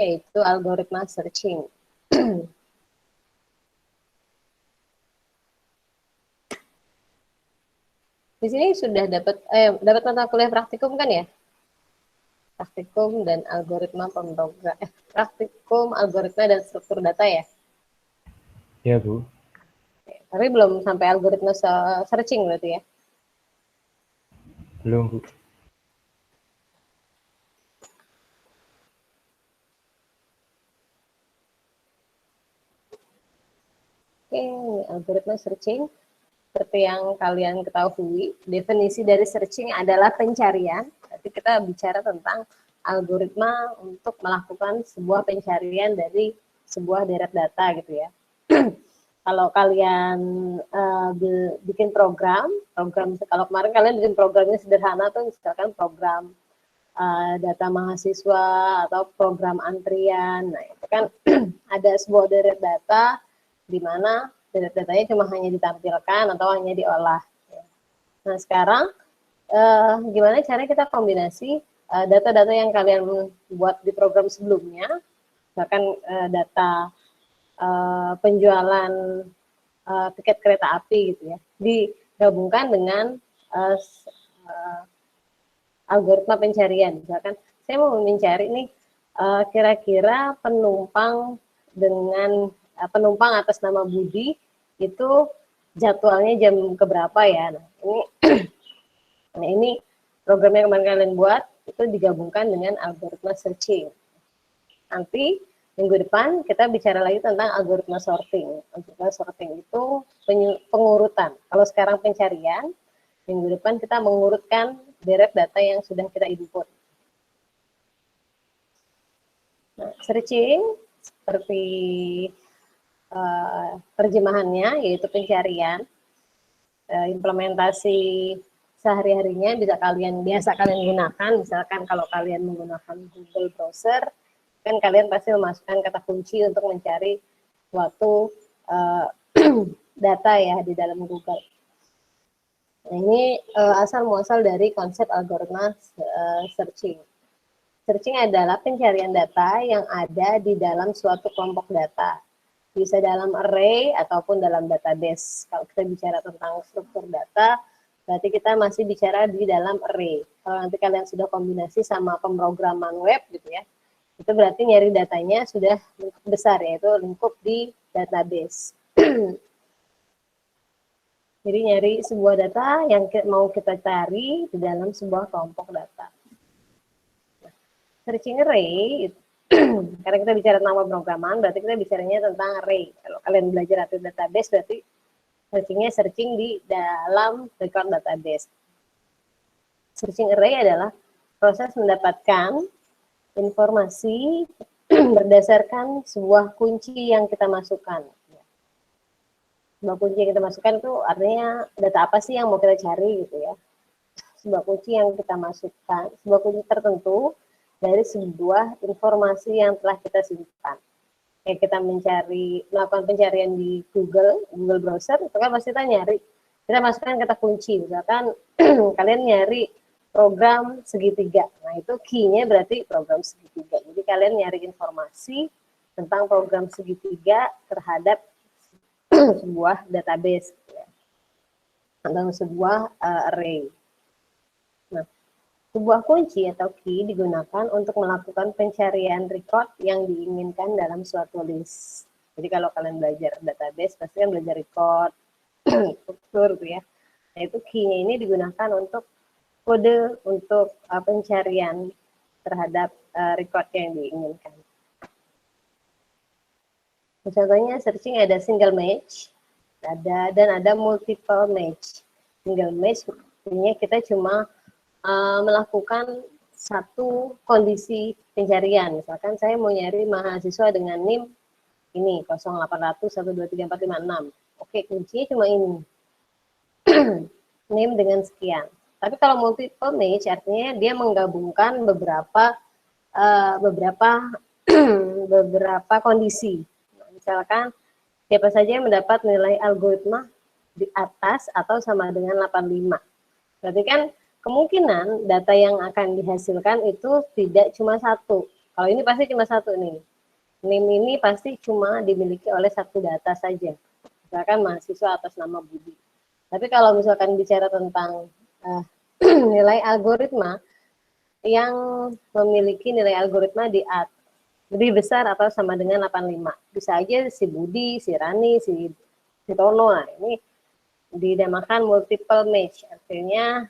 yaitu algoritma searching. Di sini sudah dapat mata kuliah praktikum kan ya? Praktikum dan algoritma pemrogram. Praktikum, algoritma dan struktur data ya? Ya, Bu. Tapi belum sampai algoritma searching berarti ya? Belum, Bu. Oke, algoritma searching. Seperti yang kalian ketahui, definisi dari searching adalah pencarian. Berarti kita bicara tentang algoritma untuk melakukan sebuah pencarian dari sebuah deret data gitu ya. Kalau kalian bikin program kalau kemarin kalian bikin programnya sederhana tuh misalkan program data mahasiswa atau program antrian. Nah, itu kan ada sebuah deret data di mana data-datanya cuma hanya ditampilkan atau hanya diolah. Nah, sekarang gimana cara kita kombinasi data-data yang kalian buat di program sebelumnya, misalkan data penjualan tiket kereta api gitu ya, digabungkan dengan algoritma pencarian. Misalkan saya mau mencari nih kira-kira penumpang dengan penumpang atas nama Budi itu jadwalnya jam keberapa ya. Nah, ini program yang kemarin kalian buat itu digabungkan dengan algoritma searching. Nanti minggu depan kita bicara lagi tentang algoritma sorting. Algoritma sorting itu pengurutan. Kalau sekarang pencarian, minggu depan kita mengurutkan deret data yang sudah kita input. Nah, searching seperti terjemahannya yaitu pencarian, implementasi sehari-harinya biasa kalian gunakan. Misalkan kalau kalian menggunakan Google Browser, kan kalian pasti memasukkan kata kunci untuk mencari suatu data ya di dalam Google. Nah, ini asal muasal dari konsep algoritma searching. Searching adalah pencarian data yang ada di dalam suatu kelompok data. Bisa dalam array ataupun dalam database. Kalau kita bicara tentang struktur data, berarti kita masih bicara di dalam array. Kalau nanti kalian sudah kombinasi sama pemrograman web gitu ya, itu berarti nyari datanya sudah lingkup besar, yaitu lingkup di database. Jadi nyari sebuah data yang mau kita cari di dalam sebuah kelompok data. Nah, searching array, karena kita bicara tentang pemrograman, berarti kita bicaranya tentang array. Kalau kalian belajar arti database, berarti searchingnya searching di dalam record database. Searching array adalah proses mendapatkan informasi berdasarkan sebuah kunci yang kita masukkan. Sebuah kunci yang kita masukkan itu artinya data apa sih yang mau kita cari gitu ya. Sebuah kunci yang kita masukkan, sebuah kunci tertentu dari sebuah informasi yang telah kita simpan. Kayak kita melakukan pencarian di Google Browser, itu kan pasti kita masukkan kata kunci. Misalkan kalian nyari program segitiga. Nah, itu key-nya berarti program segitiga. Jadi kalian nyari informasi tentang program segitiga terhadap sebuah database ya, atau sebuah array. Nah, sebuah kunci atau key digunakan untuk melakukan pencarian record yang diinginkan dalam suatu list. Jadi kalau kalian belajar database, pasti kan belajar record, struktur gitu ya. Nah, itu key-nya ini digunakan untuk kode untuk pencarian terhadap record yang diinginkan. Contohnya searching ada single match, dan ada multiple match. Single match artinya kita cuma melakukan satu kondisi pencarian. Misalkan saya mau nyari mahasiswa dengan NIM ini 0800 123 456. Oke, kuncinya cuma ini. NIM dengan sekian. Tapi kalau multiple match artinya dia menggabungkan beberapa kondisi. Misalkan siapa saja yang mendapat nilai algoritma di atas atau sama dengan 85. Berarti kan kemungkinan data yang akan dihasilkan itu tidak cuma satu. Kalau ini pasti cuma satu nih. NIM ini pasti cuma dimiliki oleh satu data saja. Misalkan mahasiswa atas nama Budi. Tapi kalau misalkan bicara tentang nilai algoritma yang memiliki nilai algoritma di lebih besar atau sama dengan 85. Bisa aja si Budi, si Rani, si Tono. Nah, ini dinamakan multiple match. Artinya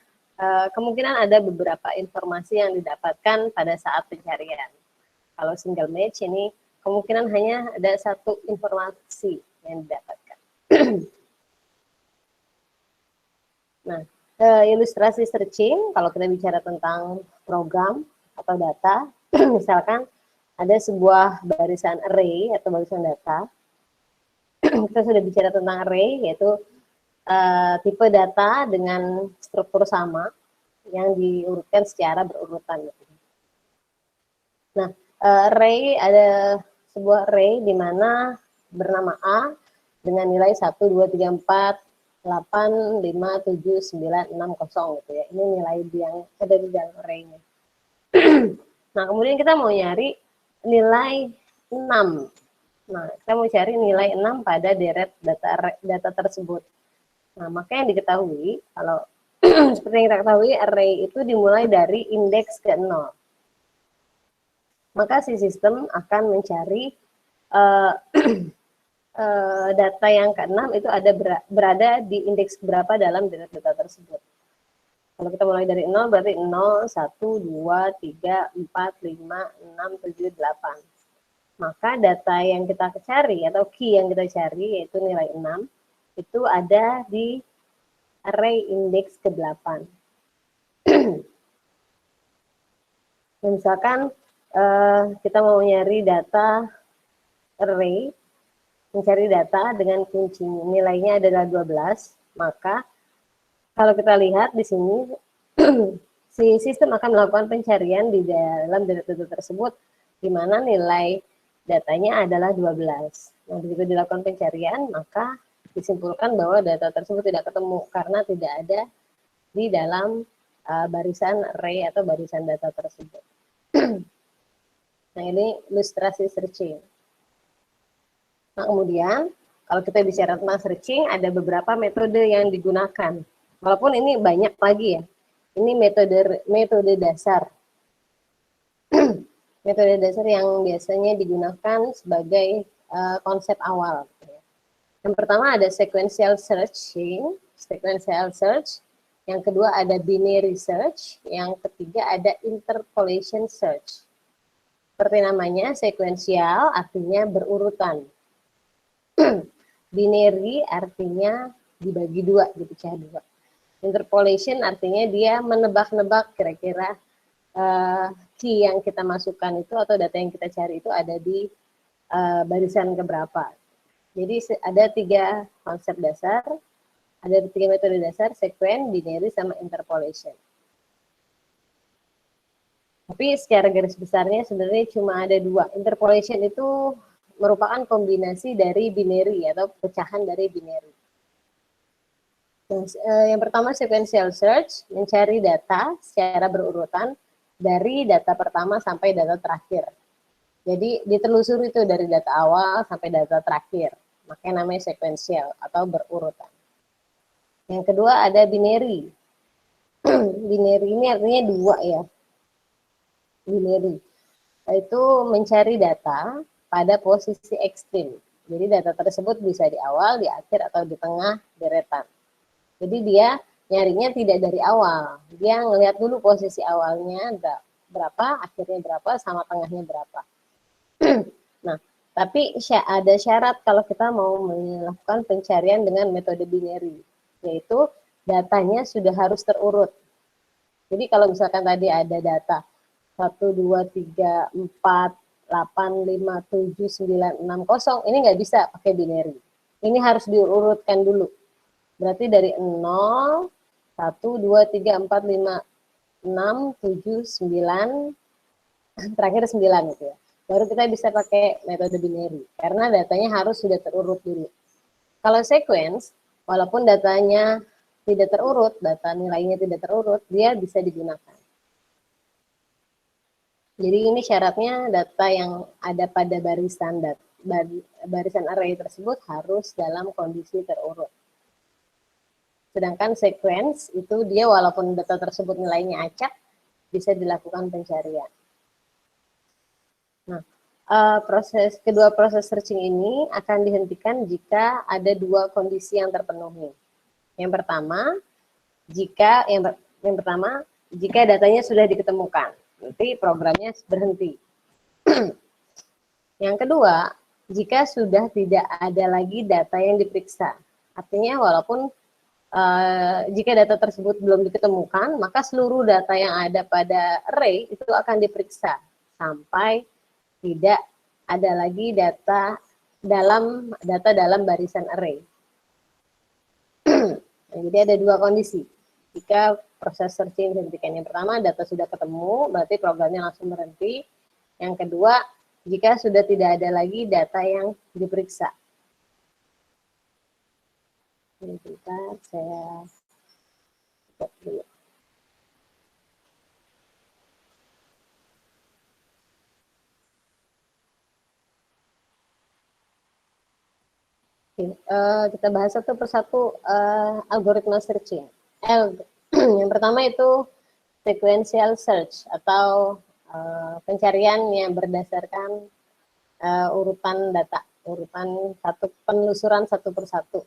kemungkinan ada beberapa informasi yang didapatkan pada saat pencarian. Kalau single match ini kemungkinan hanya ada satu informasi yang didapatkan. Nah, ilustrasi searching, kalau kita bicara tentang program atau data, misalkan ada sebuah barisan array atau barisan data, kita sudah bicara tentang array, yaitu tipe data dengan struktur sama yang diurutkan secara berurutan. Nah, array ada sebuah array di mana bernama A dengan nilai 1, 2, 3, 4, 8, 5, 7, 9, 6, 0 gitu ya. Ini nilai yang ada di dalam array-nya. Nah, kemudian kita mau nyari nilai 6. Nah, kita mau cari nilai 6 pada deret data tersebut. Nah, maka yang diketahui, kalau seperti yang kita ketahui, array itu dimulai dari indeks ke 0. Maka si sistem akan mencari data yang ke-6 itu berada di indeks berapa dalam data tersebut. Kalau kita mulai dari 0, berarti 0, 1, 2, 3, 4, 5, 6, 7, 8. Maka data yang kita cari atau key yang kita cari, yaitu nilai 6, itu ada di array indeks ke-8. Misalkan kita mau nyari data array, mencari data dengan kunci nilainya adalah 12, maka kalau kita lihat di sini, si sistem akan melakukan pencarian di dalam data tersebut, di mana nilai datanya adalah 12. Nah, begitu dilakukan pencarian, maka disimpulkan bahwa data tersebut tidak ketemu, karena tidak ada di dalam barisan array atau barisan data tersebut. Nah, ini ilustrasi searching. Nah, kemudian kalau kita bicara tentang searching, ada beberapa metode yang digunakan. Walaupun ini banyak lagi ya. Ini metode dasar. Metode dasar yang biasanya digunakan sebagai konsep awal. Yang pertama ada sequential searching, yang kedua ada binary search, yang ketiga ada interpolation search. Seperti namanya, sekuensial artinya berurutan. Binary artinya dibagi dua, dipecah dua. Interpolation artinya dia menebak-nebak kira-kira key yang kita masukkan itu atau data yang kita cari itu ada di barisan keberapa. Jadi ada 3 konsep dasar, ada 3 metode dasar, sequen, binary, sama interpolation. Tapi secara garis besarnya sebenarnya cuma ada 2. Interpolation itu merupakan kombinasi dari binary atau pecahan dari binary. Yang pertama sequential search, mencari data secara berurutan dari data pertama sampai data terakhir. Jadi ditelusuri itu dari data awal sampai data terakhir. Makanya namanya sequential atau berurutan. Yang kedua ada binary. Binary ini artinya 2 ya. Binary. Itu mencari data pada posisi ekstrim. Jadi data tersebut bisa di awal, di akhir, atau di tengah deretan. Jadi dia nyarinya tidak dari awal. Dia ngelihat dulu posisi awalnya berapa, akhirnya berapa, sama tengahnya berapa. Nah, tapi ada syarat kalau kita mau melakukan pencarian dengan metode binary, yaitu datanya sudah harus terurut. Jadi kalau misalkan tadi ada data 1, 2, 3, 4, 8, 5, 7, 9, 6, 0, ini nggak bisa pakai binary. Ini harus diurutkan dulu. Berarti dari 0, 1, 2, 3, 4, 5, 6, 7, 9, terakhir 9 gitu ya. Baru kita bisa pakai metode binary, karena datanya harus sudah terurut dulu. Kalau sequence, walaupun datanya tidak terurut, data nilainya tidak terurut, dia bisa digunakan. Jadi ini syaratnya data yang ada pada barisan array tersebut harus dalam kondisi terurut. Sedangkan sequence itu dia walaupun data tersebut nilainya acak, bisa dilakukan pencarian. Nah, kedua proses searching ini akan dihentikan jika ada dua kondisi yang terpenuhi. Yang pertama, jika datanya sudah diketemukan, nanti programnya berhenti. Yang kedua, jika sudah tidak ada lagi data yang diperiksa. Artinya walaupun jika data tersebut belum diketemukan, maka seluruh data yang ada pada array itu akan diperiksa sampai tidak ada lagi data dalam barisan array. Nah, jadi ada dua kondisi. Jika proses searching dihentikan, yang pertama data sudah ketemu, berarti programnya langsung berhenti. Yang kedua, jika sudah tidak ada lagi data yang diperiksa. Ini bentar, saya buat dulu. Kita bahas satu persatu algoritma searching. Yang pertama itu sequential search atau pencarian yang berdasarkan urutan data, penelusuran satu persatu.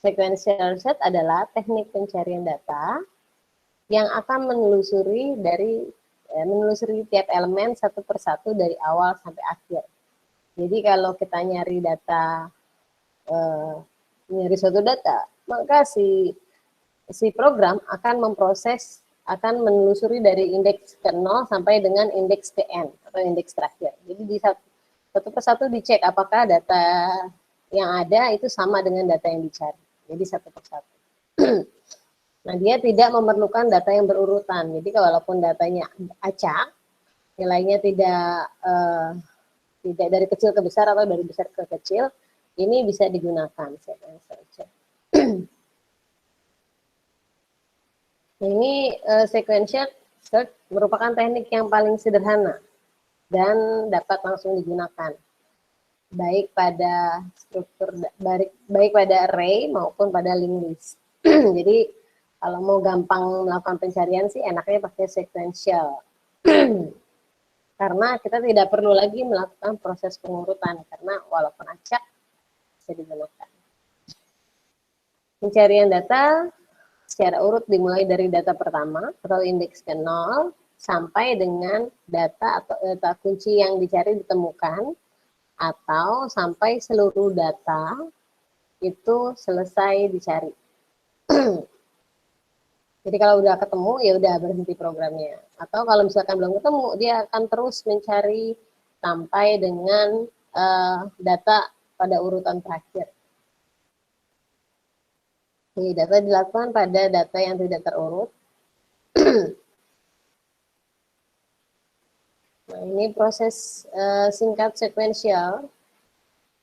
Sequential search adalah teknik pencarian data yang akan menelusuri tiap elemen satu persatu dari awal sampai akhir. Jadi kalau kita nyari data, nyari suatu data, maka si program akan menelusuri dari indeks ke 0 sampai dengan indeks ke n atau indeks terakhir. Jadi di satu persatu dicek apakah data yang ada itu sama dengan data yang dicari. Jadi satu persatu. Nah, dia tidak memerlukan data yang berurutan. Jadi walaupun datanya acak, nilainya tidak dari kecil ke besar atau dari besar ke kecil, ini bisa digunakan. Ini sequential search merupakan teknik yang paling sederhana dan dapat langsung digunakan, baik pada array maupun pada linked list. Jadi kalau mau gampang melakukan pencarian sih enaknya pakai sequential. Karena kita tidak perlu lagi melakukan proses pengurutan, karena walaupun acak bisa digunakan. Pencarian data secara urut dimulai dari data pertama atau indeks ke 0 sampai dengan data atau data kunci yang dicari ditemukan, atau sampai seluruh data itu selesai dicari. Jadi kalau udah ketemu ya udah berhenti programnya. Atau kalau misalkan belum ketemu, dia akan terus mencari sampai dengan data pada urutan terakhir. Jadi data dilakukan pada data yang tidak terurut. Nah, ini proses singkat sekuensial.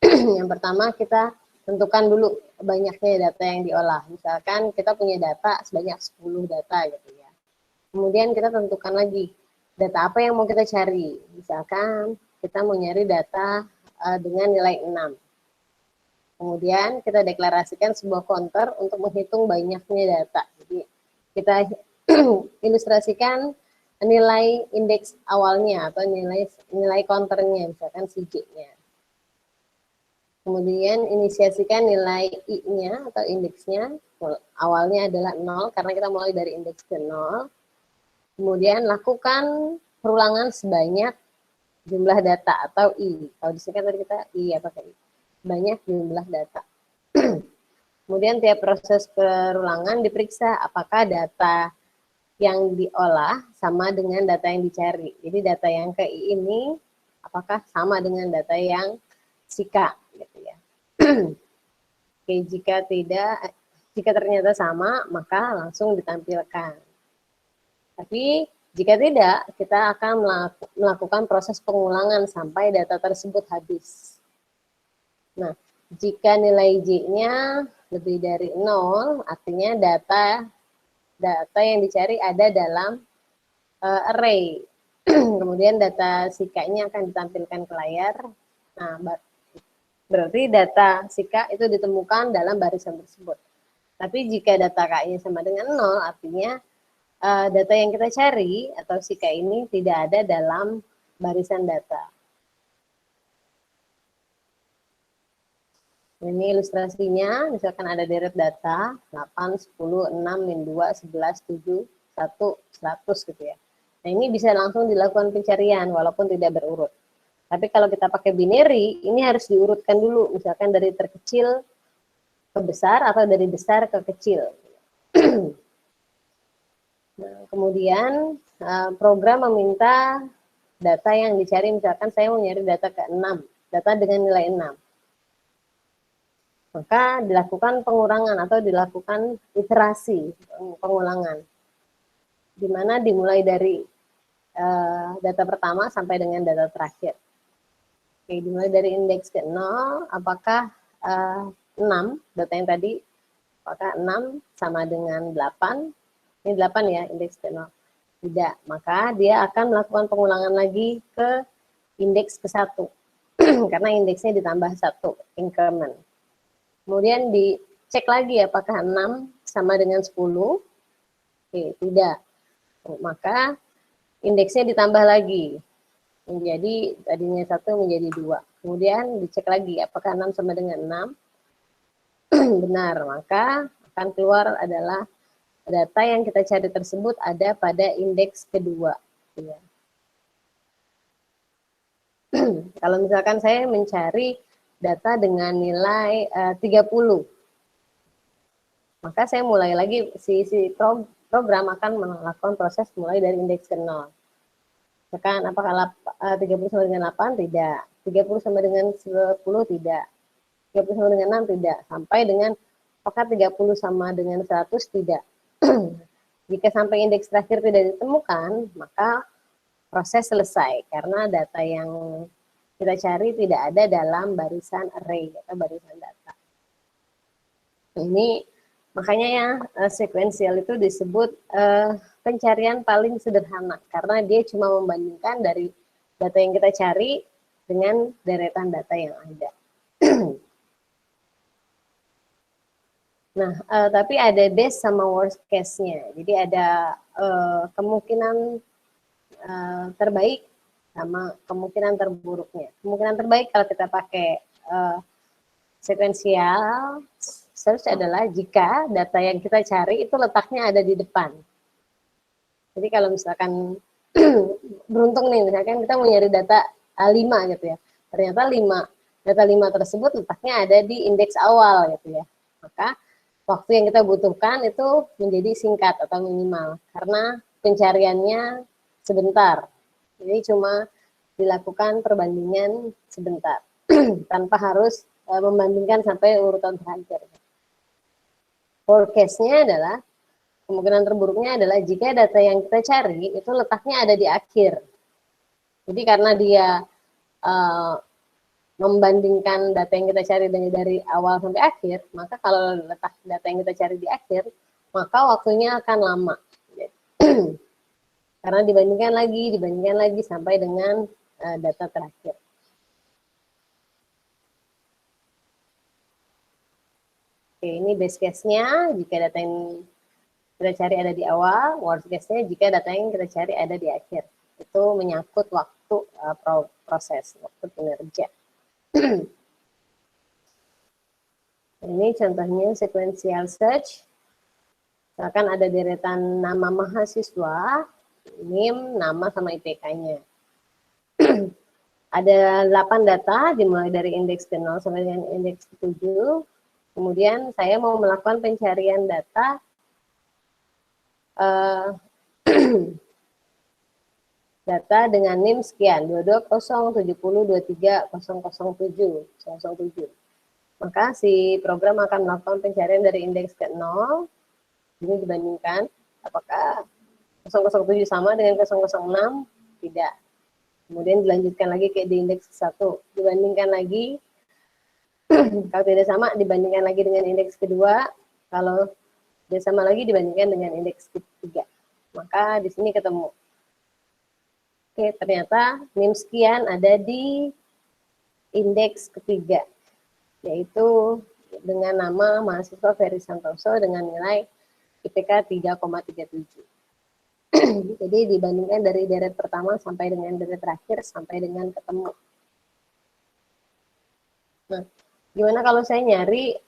Yang pertama kita tentukan dulu banyaknya data yang diolah. Misalkan kita punya data sebanyak 10 data gitu ya. Kemudian kita tentukan lagi data apa yang mau kita cari. Misalkan kita mau nyari data dengan nilai 6. Kemudian kita deklarasikan sebuah counter untuk menghitung banyaknya data. Jadi kita ilustrasikan nilai indeks awalnya atau nilai counternya, misalkan si J-nya. Kemudian inisiasikan nilai I-nya atau indeksnya, awalnya adalah 0 karena kita mulai dari indeks ke 0. Kemudian lakukan perulangan sebanyak jumlah data atau I. Kalau disingkat tadi kita I atau I. Banyak jumlah data. Kemudian tiap proses perulangan diperiksa apakah data yang diolah sama dengan data yang dicari. Jadi data yang ke I ini apakah sama dengan data yang si K gitu ya. Oke, jika ternyata sama, maka langsung ditampilkan. Tapi jika tidak, kita akan melakukan proses pengulangan sampai data tersebut habis. Nah, jika nilai J-nya lebih dari 0, artinya data yang dicari ada dalam array. Kemudian data SIKA ini akan ditampilkan ke layar. Nah, berarti data SIKA itu ditemukan dalam barisan tersebut. Tapi jika data KI sama dengan 0, artinya data yang kita cari atau SIKA ini tidak ada dalam barisan data. Ini ilustrasinya, misalkan ada deret data 8, 10, 6, min 2, 11, 7, 1, 100 gitu ya. Nah ini bisa langsung dilakukan pencarian walaupun tidak berurut. Tapi kalau kita pakai binary, ini harus diurutkan dulu, misalkan dari terkecil ke besar atau dari besar ke kecil. Nah, kemudian program meminta data yang dicari, misalkan saya mau nyari data ke-6, data dengan nilai 6. Maka dilakukan pengurangan atau dilakukan iterasi pengulangan, di mana dimulai dari data pertama sampai dengan data terakhir. Oke, dimulai dari indeks ke 0, apakah 6, data yang tadi, apakah 6 sama dengan 8, ini 8 ya, indeks ke 0. Tidak, maka dia akan melakukan pengulangan lagi ke indeks ke 1, karena indeksnya ditambah 1, increment. Kemudian dicek lagi apakah 6 sama dengan 10. Oke, tidak. Maka indeksnya ditambah lagi. Menjadi tadinya 1 menjadi 2. Kemudian dicek lagi apakah 6 sama dengan 6. Benar, maka akan keluar adalah data yang kita cari tersebut ada pada indeks kedua. Ya. Kalau misalkan saya mencari data dengan nilai 30, maka saya mulai lagi, si program akan melakukan proses mulai dari indeks ke 0. Misalkan apakah 30 sama dengan 8? Tidak. 30 sama dengan 10? Tidak. 30 sama dengan 6? Tidak. Sampai dengan apakah 30 sama dengan 100? Tidak. Jika sampai indeks terakhir tidak ditemukan, maka proses selesai, karena data yang kita cari tidak ada dalam barisan array atau barisan data. Ini makanya ya sekuensial itu disebut pencarian paling sederhana, karena dia cuma membandingkan dari data yang kita cari dengan deretan data yang ada. Nah, tapi ada best sama worst case-nya. Jadi ada kemungkinan terbaik sama kemungkinan terburuknya. Kemungkinan terbaik kalau kita pakai sekuensial search adalah jika data yang kita cari itu letaknya ada di depan. Jadi kalau misalkan beruntung nih, misalkan kita mau nyari data 5 gitu ya. Ternyata data 5 tersebut letaknya ada di indeks awal gitu ya. Maka waktu yang kita butuhkan itu menjadi singkat atau minimal karena pencariannya sebentar. Jadi cuma dilakukan perbandingan sebentar tanpa harus membandingkan sampai urutan terakhir. Forecast-nya adalah, kemungkinan terburuknya adalah jika data yang kita cari itu letaknya ada di akhir. Jadi karena dia membandingkan data yang kita cari dari awal sampai akhir, maka kalau letak data yang kita cari di akhir, maka waktunya akan lama. Karena dibandingkan lagi sampai dengan data terakhir. Oke, ini base case-nya jika data yang kita cari ada di awal, worst case-nya jika data yang kita cari ada di akhir. Itu menyangkut waktu proses, waktu kinerja. Ini contohnya sequential search. Misalkan ada deretan nama mahasiswa, NIM, nama sama IPK-nya. Ada 8 data dimulai dari indeks ke 0 sampai dengan indeks ke 7. Kemudian saya mau melakukan pencarian data data dengan NIM sekian, 2207023007007. Maka si program akan melakukan pencarian dari indeks ke 0. Ini dibandingkan apakah 007 sama dengan 006? Tidak. Kemudian dilanjutkan lagi ke di indeks 1, dibandingkan lagi. Kalau tidak sama, dibandingkan lagi dengan indeks kedua. Kalau tidak sama lagi, dibandingkan dengan indeks ketiga. Maka di sini ketemu. Oke, ternyata NIM sekian ada di indeks ketiga, yaitu dengan nama mahasiswa Ferry Santoso dengan nilai IPK 3,37. Jadi dibandingkan dari deret pertama sampai dengan deret terakhir sampai dengan ketemu. Nah, gimana kalau saya nyari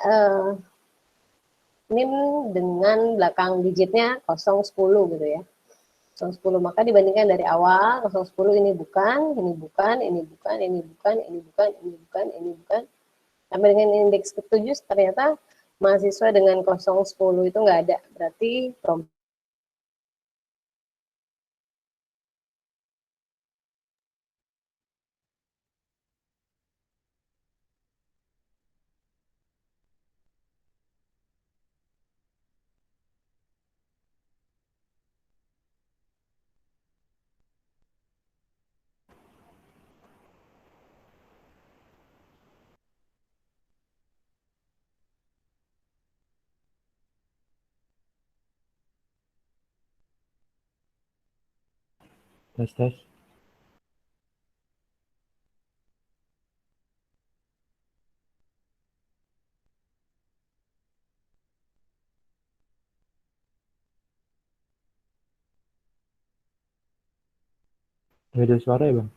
NIM dengan belakang digitnya 010 gitu ya. 010, maka dibandingkan dari awal 010 ini bukan, ini bukan, ini bukan, ini bukan, ini bukan, ini bukan, ini bukan. Sampai dengan indeks ke-7 ternyata mahasiswa dengan 010 itu nggak ada. Berarti Tes tes. Nggak ada suara ya, Bang?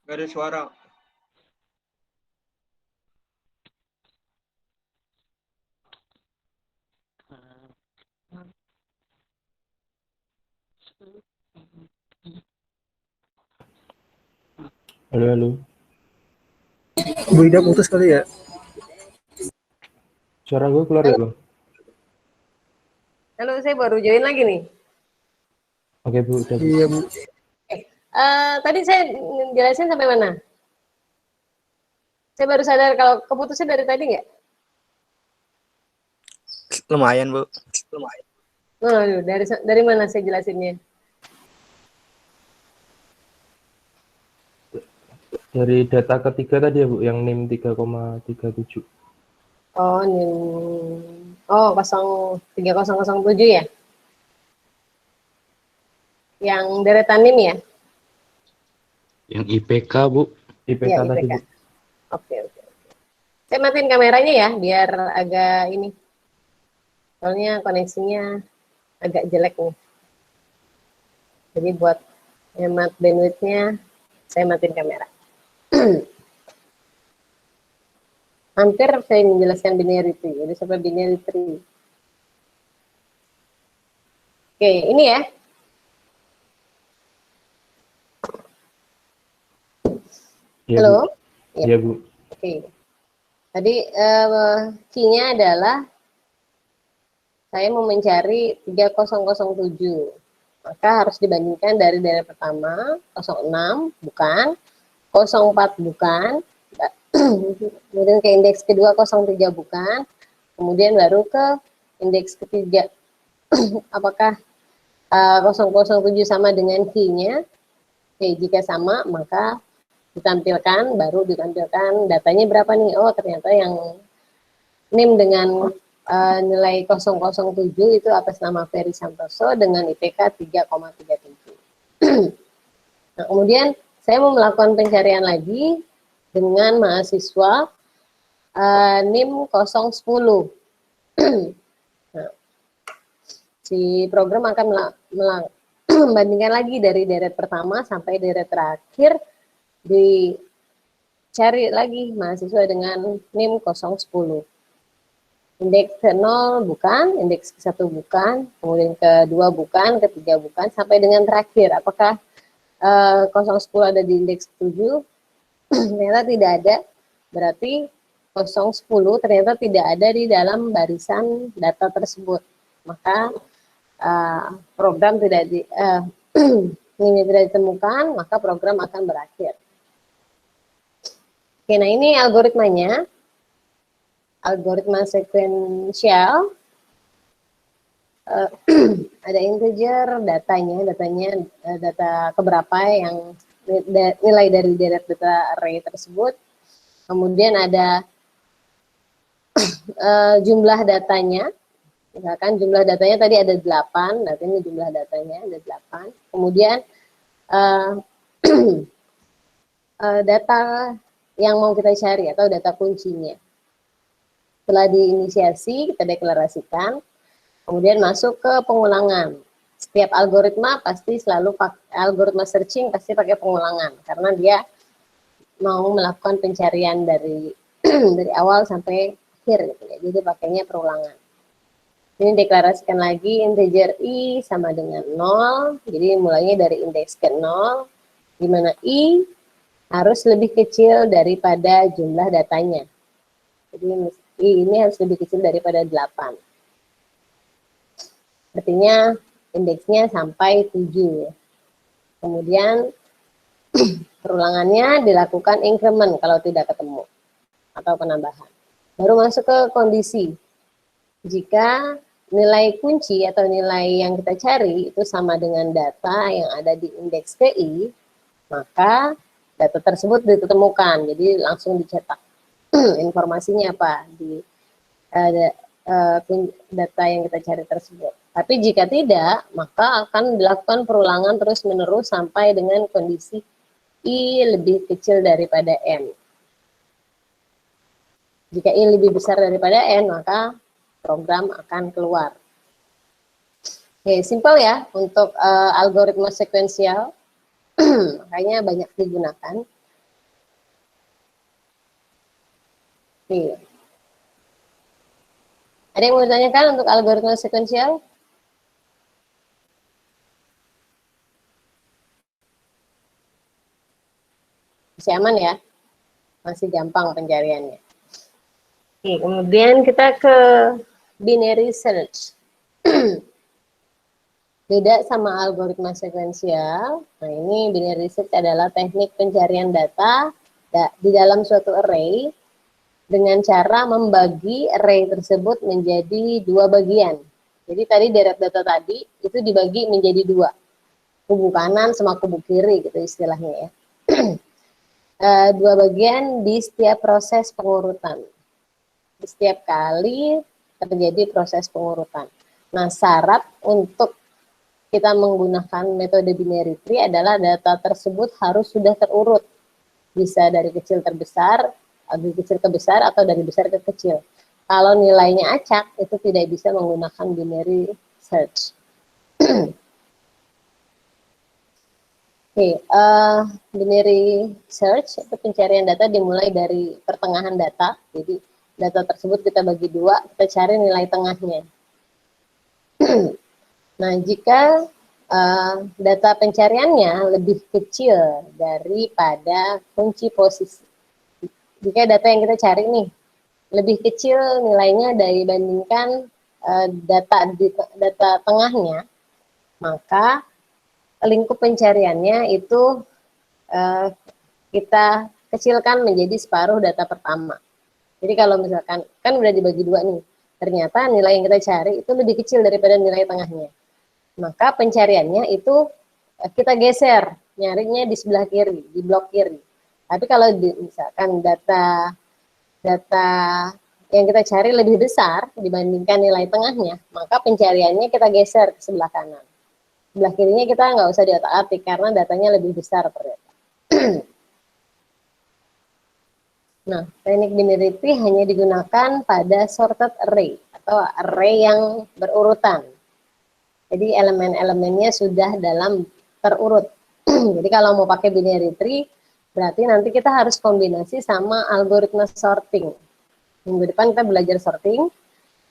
Gak ada suara. Halo, halo. Bu Ida putus kali ya? Suara gue keluar ya, Bang? halo, saya baru join lagi nih. Oke, Bu. Udah, Bu. Iya Bu. Tadi saya jelasin sampai mana? Saya baru sadar kalau keputusan dari tadi nggak? Lumayan, Bu. Aduh, dari mana saya jelasinnya? Dari data ketiga tadi ya, Bu, yang NIM 3,37. Oh, NIM. Oh, 3007 ya? Yang deretan NIM ya? Yang IPK, Bu. IPK Iya, tadi, IPK. Bu. Oke. Saya matiin kameranya ya, biar agak ini. Soalnya koneksinya agak jelek nih. Jadi buat hemat bandwidth-nya, saya matiin kamera. Hampir saya menjelaskan binarity, jadi sampai binary tree. Oke, ini ya. Iya, Halo? Bu. Iya, Bu. Oke. Tadi key-nya adalah saya mau mencari 3007. Maka harus dibandingkan dari daerah pertama, 06 bukan, 04 bukan, kemudian ke indeks kedua 03 bukan, kemudian baru ke indeks ketiga. Apakah 007 sama dengan key-nya? Oke, jika sama maka baru ditampilkan datanya berapa nih? Oh, ternyata yang NIM dengan nilai 007 itu atas nama Ferry Santoso dengan IPK 3,37. Nah, kemudian saya mau melakukan pencarian lagi dengan mahasiswa NIM 010. Nah, si program akan membandingkan lagi dari deret pertama sampai deret terakhir, dicari lagi mahasiswa dengan NIM 010. Indeks ke 0 bukan, indeks ke 1 bukan, kemudian ke 2 bukan, ke 3 bukan, sampai dengan terakhir. Apakah 010 ada di indeks 7? Ternyata tidak ada. Berarti 010 ternyata tidak ada di dalam barisan data tersebut. Maka program tidak ini tidak ditemukan, maka program akan berakhir. Oke, nah ini algoritmanya. Algoritma sekuensial. Ada integer datanya data keberapa yang nilai dari deret data array tersebut. Kemudian ada jumlah datanya. Misalkan jumlah datanya tadi ada 8, berarti ini jumlah datanya ada 8. Kemudian data yang mau kita cari atau data kuncinya. Setelah diinisiasi, kita deklarasikan, kemudian masuk ke pengulangan. Setiap algoritma pasti selalu algoritma searching pasti pakai pengulangan, karena dia mau melakukan pencarian dari dari awal sampai akhir gitu ya. Jadi pakainya perulangan. Ini deklarasikan lagi integer i sama dengan 0. Jadi mulainya dari indeks ke 0, di mana i harus lebih kecil daripada jumlah datanya. Jadi i ini harus lebih kecil daripada 8. Artinya indeksnya sampai 7. Kemudian perulangannya dilakukan increment kalau tidak ketemu atau penambahan. Baru masuk ke kondisi. Jika nilai kunci atau nilai yang kita cari itu sama dengan data yang ada di indeks ke i, maka data tersebut ditemukan. Jadi langsung dicetak. Informasinya apa di data yang kita cari tersebut. Tapi jika tidak, maka akan dilakukan perulangan terus-menerus sampai dengan kondisi i lebih kecil daripada n. Jika i lebih besar daripada n, maka program akan keluar. Oke, simpel ya untuk algoritma sekuensial. Makanya banyak digunakan. Oke. Ada yang mau ditanyakan untuk algoritma sekuensial? Masih aman ya? Masih gampang pencariannya. Oke, kemudian kita ke binary search. Beda sama algoritma sekuensial. Nah, ini binary search adalah teknik pencarian data di dalam suatu array dengan cara membagi array tersebut menjadi dua bagian. Jadi tadi deret data tadi itu dibagi menjadi dua. Kubu kanan sama kubu kiri gitu istilahnya ya. Dua bagian di setiap proses pengurutan. Di setiap kali terjadi proses pengurutan. Nah, syarat untuk kita menggunakan metode binary tree adalah data tersebut harus sudah terurut. Bisa dari kecil terbesar, dari kecil ke besar, atau dari besar ke kecil. Kalau nilainya acak, itu tidak bisa menggunakan binary search. Oke, binary search itu pencarian data dimulai dari pertengahan data. Jadi data tersebut kita bagi dua, kita cari nilai tengahnya. Nah, jika data pencariannya lebih kecil daripada kunci posisi, jika data yang kita cari nih lebih kecil nilainya dibandingkan data tengahnya, maka lingkup pencariannya itu kita kecilkan menjadi separuh data pertama. Jadi kalau misalkan, kan udah dibagi dua nih, ternyata nilai yang kita cari itu lebih kecil daripada nilai tengahnya. Maka pencariannya itu kita geser, nyarinya di sebelah kiri, di blok kiri. Tapi kalau misalkan data yang kita cari lebih besar dibandingkan nilai tengahnya, maka pencariannya kita geser ke sebelah kanan. Sebelah kirinya kita nggak usah diotak-atik karena datanya lebih besar ternyata. Nah, teknik binary tree hanya digunakan pada sorted array atau array yang berurutan. Jadi elemen-elemennya sudah dalam terurut. Jadi kalau mau pakai binary tree, berarti nanti kita harus kombinasi sama algoritma sorting. Minggu depan kita belajar sorting.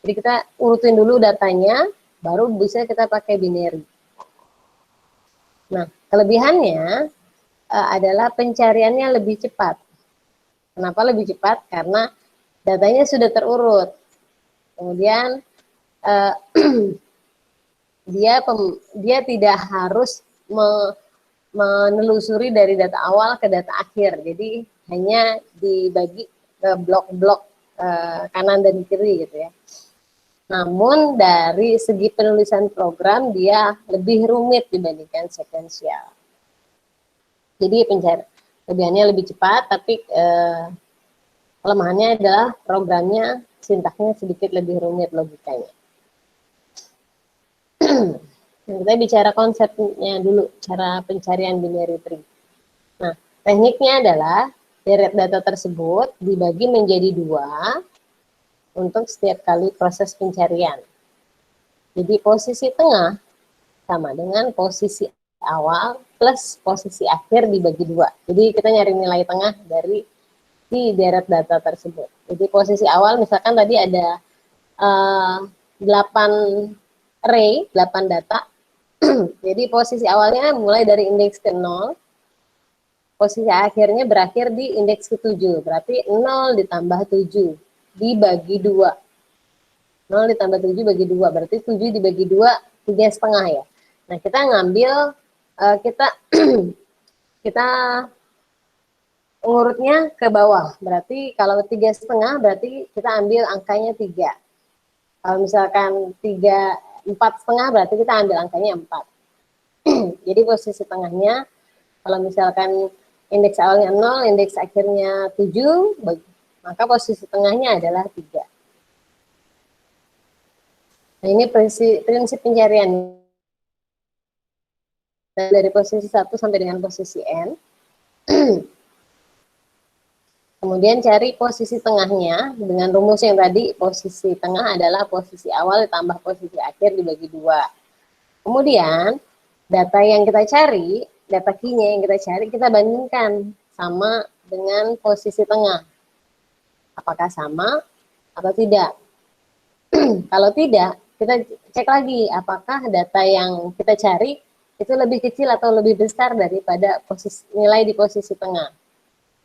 Jadi kita urutin dulu datanya, baru bisa kita pakai binary. Nah, kelebihannya adalah pencariannya lebih cepat. Kenapa lebih cepat? Karena datanya sudah terurut. Kemudian dia tidak harus menelusuri dari data awal ke data akhir. Jadi hanya dibagi ke blok-blok kanan dan kiri gitu ya. Namun dari segi penulisan program dia lebih rumit dibandingkan sekuensial. Jadi kelebihannya lebih cepat, tapi kelemahannya adalah programnya sintaksnya sedikit lebih rumit logikanya. Kita bicara konsepnya dulu, cara pencarian binary tree. Nah, tekniknya adalah deret data tersebut dibagi menjadi 2 untuk setiap kali proses pencarian. Jadi posisi tengah sama dengan posisi awal plus posisi akhir dibagi 2. Jadi kita nyari nilai tengah dari si deret data tersebut. Jadi posisi awal misalkan tadi ada 8 array, 8 data. Jadi posisi awalnya mulai dari indeks ke 0, posisi akhirnya berakhir di indeks ke-7. Berarti 0 ditambah 7 dibagi 2. 0 ditambah 7 bagi 2, berarti 7 dibagi 2, 3,5 ya. Nah, kita ngambil, kita ngurutnya ke bawah. Berarti kalau 3,5, berarti kita ambil angkanya 3. Kalau misalkan 4,5, berarti kita ambil angkanya 4. Jadi posisi tengahnya, kalau misalkan indeks awalnya 0, indeks akhirnya 7, maka posisi tengahnya adalah 3. Nah, ini prinsip pencarian dari posisi 1 sampai dengan posisi N. Kemudian cari posisi tengahnya dengan rumus yang tadi, posisi tengah adalah posisi awal ditambah posisi akhir dibagi 2. Kemudian data yang kita cari, data key-nya yang kita cari, kita bandingkan sama dengan posisi tengah. Apakah sama atau tidak? Kalau tidak, kita cek lagi apakah data yang kita cari itu lebih kecil atau lebih besar daripada nilai di posisi tengah.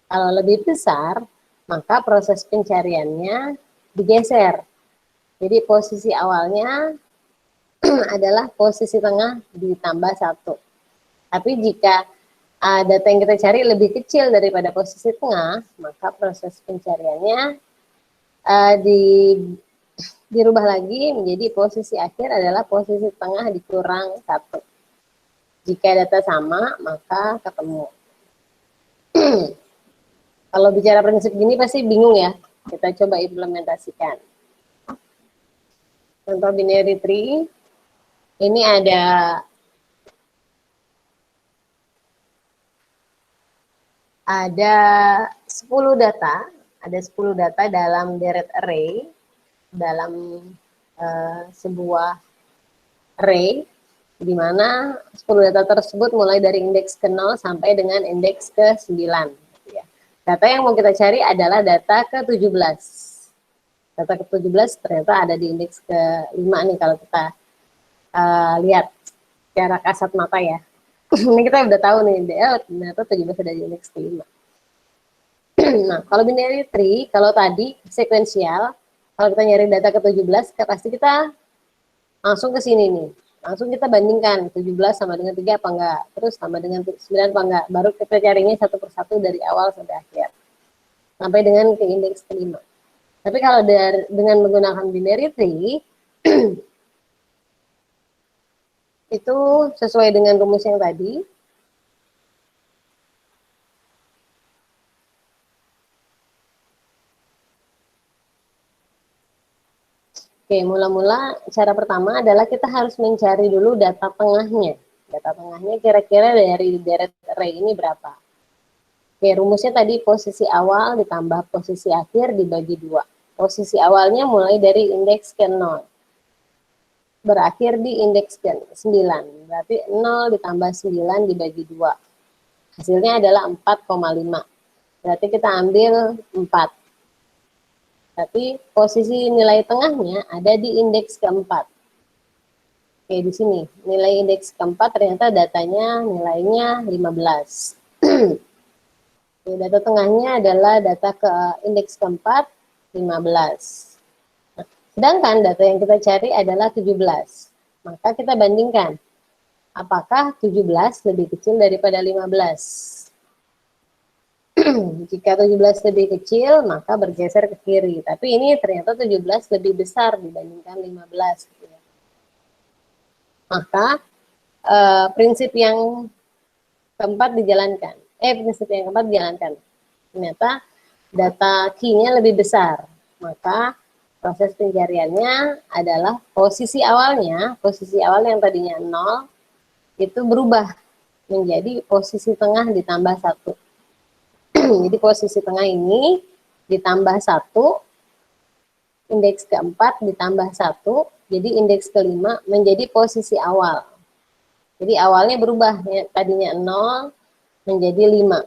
Kalau lebih besar, maka proses pencariannya digeser. Jadi posisi awalnya adalah posisi tengah ditambah 1. Tapi jika data yang kita cari lebih kecil daripada posisi tengah, maka proses pencariannya dirubah lagi menjadi posisi akhir adalah posisi tengah dikurang 1. Jika data sama, maka ketemu. Kalau bicara prinsip gini pasti bingung ya. Kita coba implementasikan. Contoh binary tree. Ini ada ada 10 data, dalam deret array, dalam sebuah array, di mana 10 data tersebut mulai dari indeks ke-0 sampai dengan indeks ke-9. Ya. Data yang mau kita cari adalah data ke-17. Data ke-17 ternyata ada di indeks ke-5 nih kalau kita lihat secara kasat mata ya. Ini kita udah tahu nih, ternyata 17 ada di indeks ke-5. Nah, kalau binary tree, kalau tadi sekuensial, kalau kita nyari data ke-17, pasti kita langsung ke sini nih. Langsung kita bandingkan 17 sama dengan 3 apa enggak, terus sama dengan 9 apa enggak, baru kita carinya satu persatu dari awal sampai akhir. Sampai dengan ke indeks ke-5. Tapi kalau dengan menggunakan binary tree, itu sesuai dengan rumus yang tadi. Oke, mula-mula cara pertama adalah kita harus mencari dulu data tengahnya. Data tengahnya kira-kira dari deret array ini berapa. Oke, rumusnya tadi posisi awal ditambah posisi akhir dibagi 2. Posisi awalnya mulai dari indeks ke-0. Berakhir di indeks ke-9. Berarti 0 ditambah 9 dibagi 2. Hasilnya adalah 4,5. Berarti kita ambil 4. Tapi posisi nilai tengahnya ada di indeks keempat. Oke, di sini nilai indeks keempat ternyata datanya nilainya 15. Oke, data tengahnya adalah data ke indeks keempat 15. Nah, sedangkan data yang kita cari adalah 17. Maka kita bandingkan. Apakah 17 lebih kecil daripada 15? Jika 17 lebih kecil, maka bergeser ke kiri. Tapi ini ternyata 17 lebih besar dibandingkan 15. Gitu ya. Maka prinsip yang keempat dijalankan. Prinsip yang keempat dijalankan. Ternyata data key-nya lebih besar. Maka proses pencariannya adalah posisi awal yang tadinya 0, itu berubah menjadi posisi tengah ditambah 1. Jadi posisi tengah ini ditambah 1, indeks keempat ditambah 1, jadi indeks kelima menjadi posisi awal. Jadi awalnya berubah, ya, tadinya 0 menjadi 5.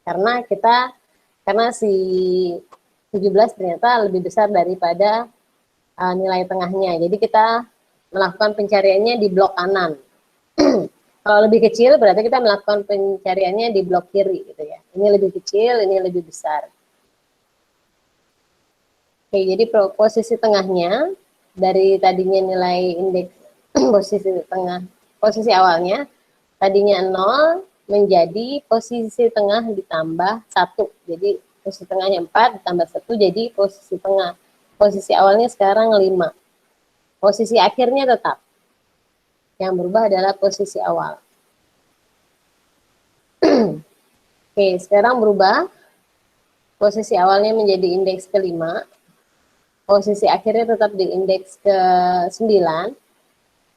Karena si 17 ternyata lebih besar daripada nilai tengahnya. Jadi kita melakukan pencariannya di blok kanan. Kalau lebih kecil berarti kita melakukan pencariannya di blok kiri gitu ya. Ini lebih kecil, ini lebih besar. Oke, jadi posisi tengahnya dari tadinya nilai indeks posisi awalnya tadinya 0 menjadi posisi tengah ditambah 1. Jadi posisi tengahnya 4 ditambah 1 jadi posisi tengah. Posisi awalnya sekarang 5. Posisi akhirnya tetap. Yang berubah adalah posisi awal. Oke, sekarang berubah. Posisi awalnya menjadi indeks kelima. Posisi akhirnya tetap di indeks ke-9.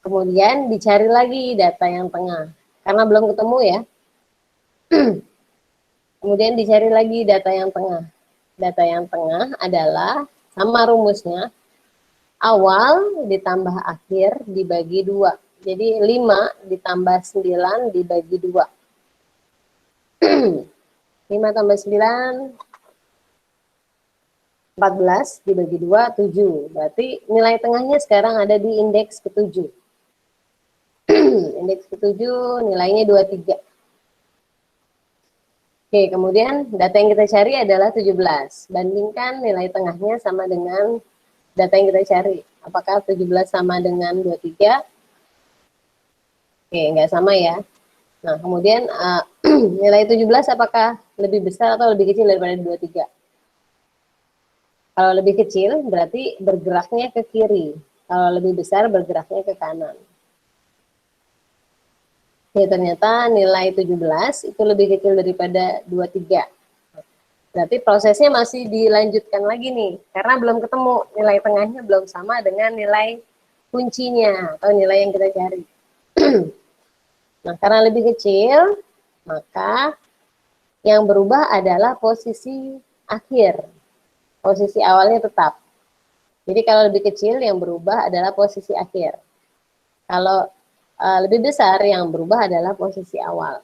Kemudian dicari lagi data yang tengah. Karena belum ketemu ya. Kemudian dicari lagi data yang tengah. Data yang tengah adalah sama rumusnya. Awal ditambah akhir dibagi 2. Jadi 5 ditambah 9 dibagi 2. 5 tambah 9, 14 dibagi 2, 7. Berarti nilai tengahnya sekarang ada di indeks ke-7. Indeks ke-7 nilainya 23. Oke, kemudian data yang kita cari adalah 17. Bandingkan nilai tengahnya sama dengan data yang kita cari. Apakah 17 sama dengan 23? Oke, nggak sama ya. Nah, kemudian nilai 17 apakah lebih besar atau lebih kecil daripada 23? Kalau lebih kecil berarti bergeraknya ke kiri. Kalau lebih besar bergeraknya ke kanan. Oke, ternyata nilai 17 itu lebih kecil daripada 23. Berarti prosesnya masih dilanjutkan lagi nih. Karena belum ketemu nilai tengahnya belum sama dengan nilai kuncinya atau nilai yang kita cari. Nah, karena lebih kecil, maka yang berubah adalah posisi akhir. Posisi awalnya tetap. Jadi kalau lebih kecil, yang berubah adalah posisi akhir. Kalau lebih besar, yang berubah adalah posisi awal.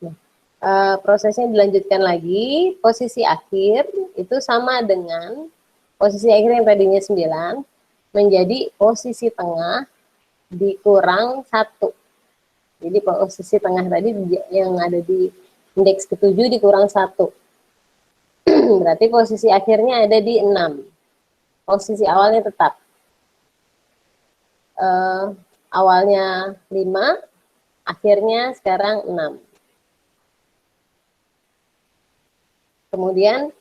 Nah, prosesnya dilanjutkan lagi. Posisi akhir itu sama dengan posisi akhir yang tadinya 9, menjadi posisi tengah dikurang 1. Jadi posisi tengah tadi yang ada di indeks ke-7 dikurang 1. Berarti posisi akhirnya ada di 6. Posisi awalnya tetap. Awalnya 5, akhirnya sekarang 6. Kemudian,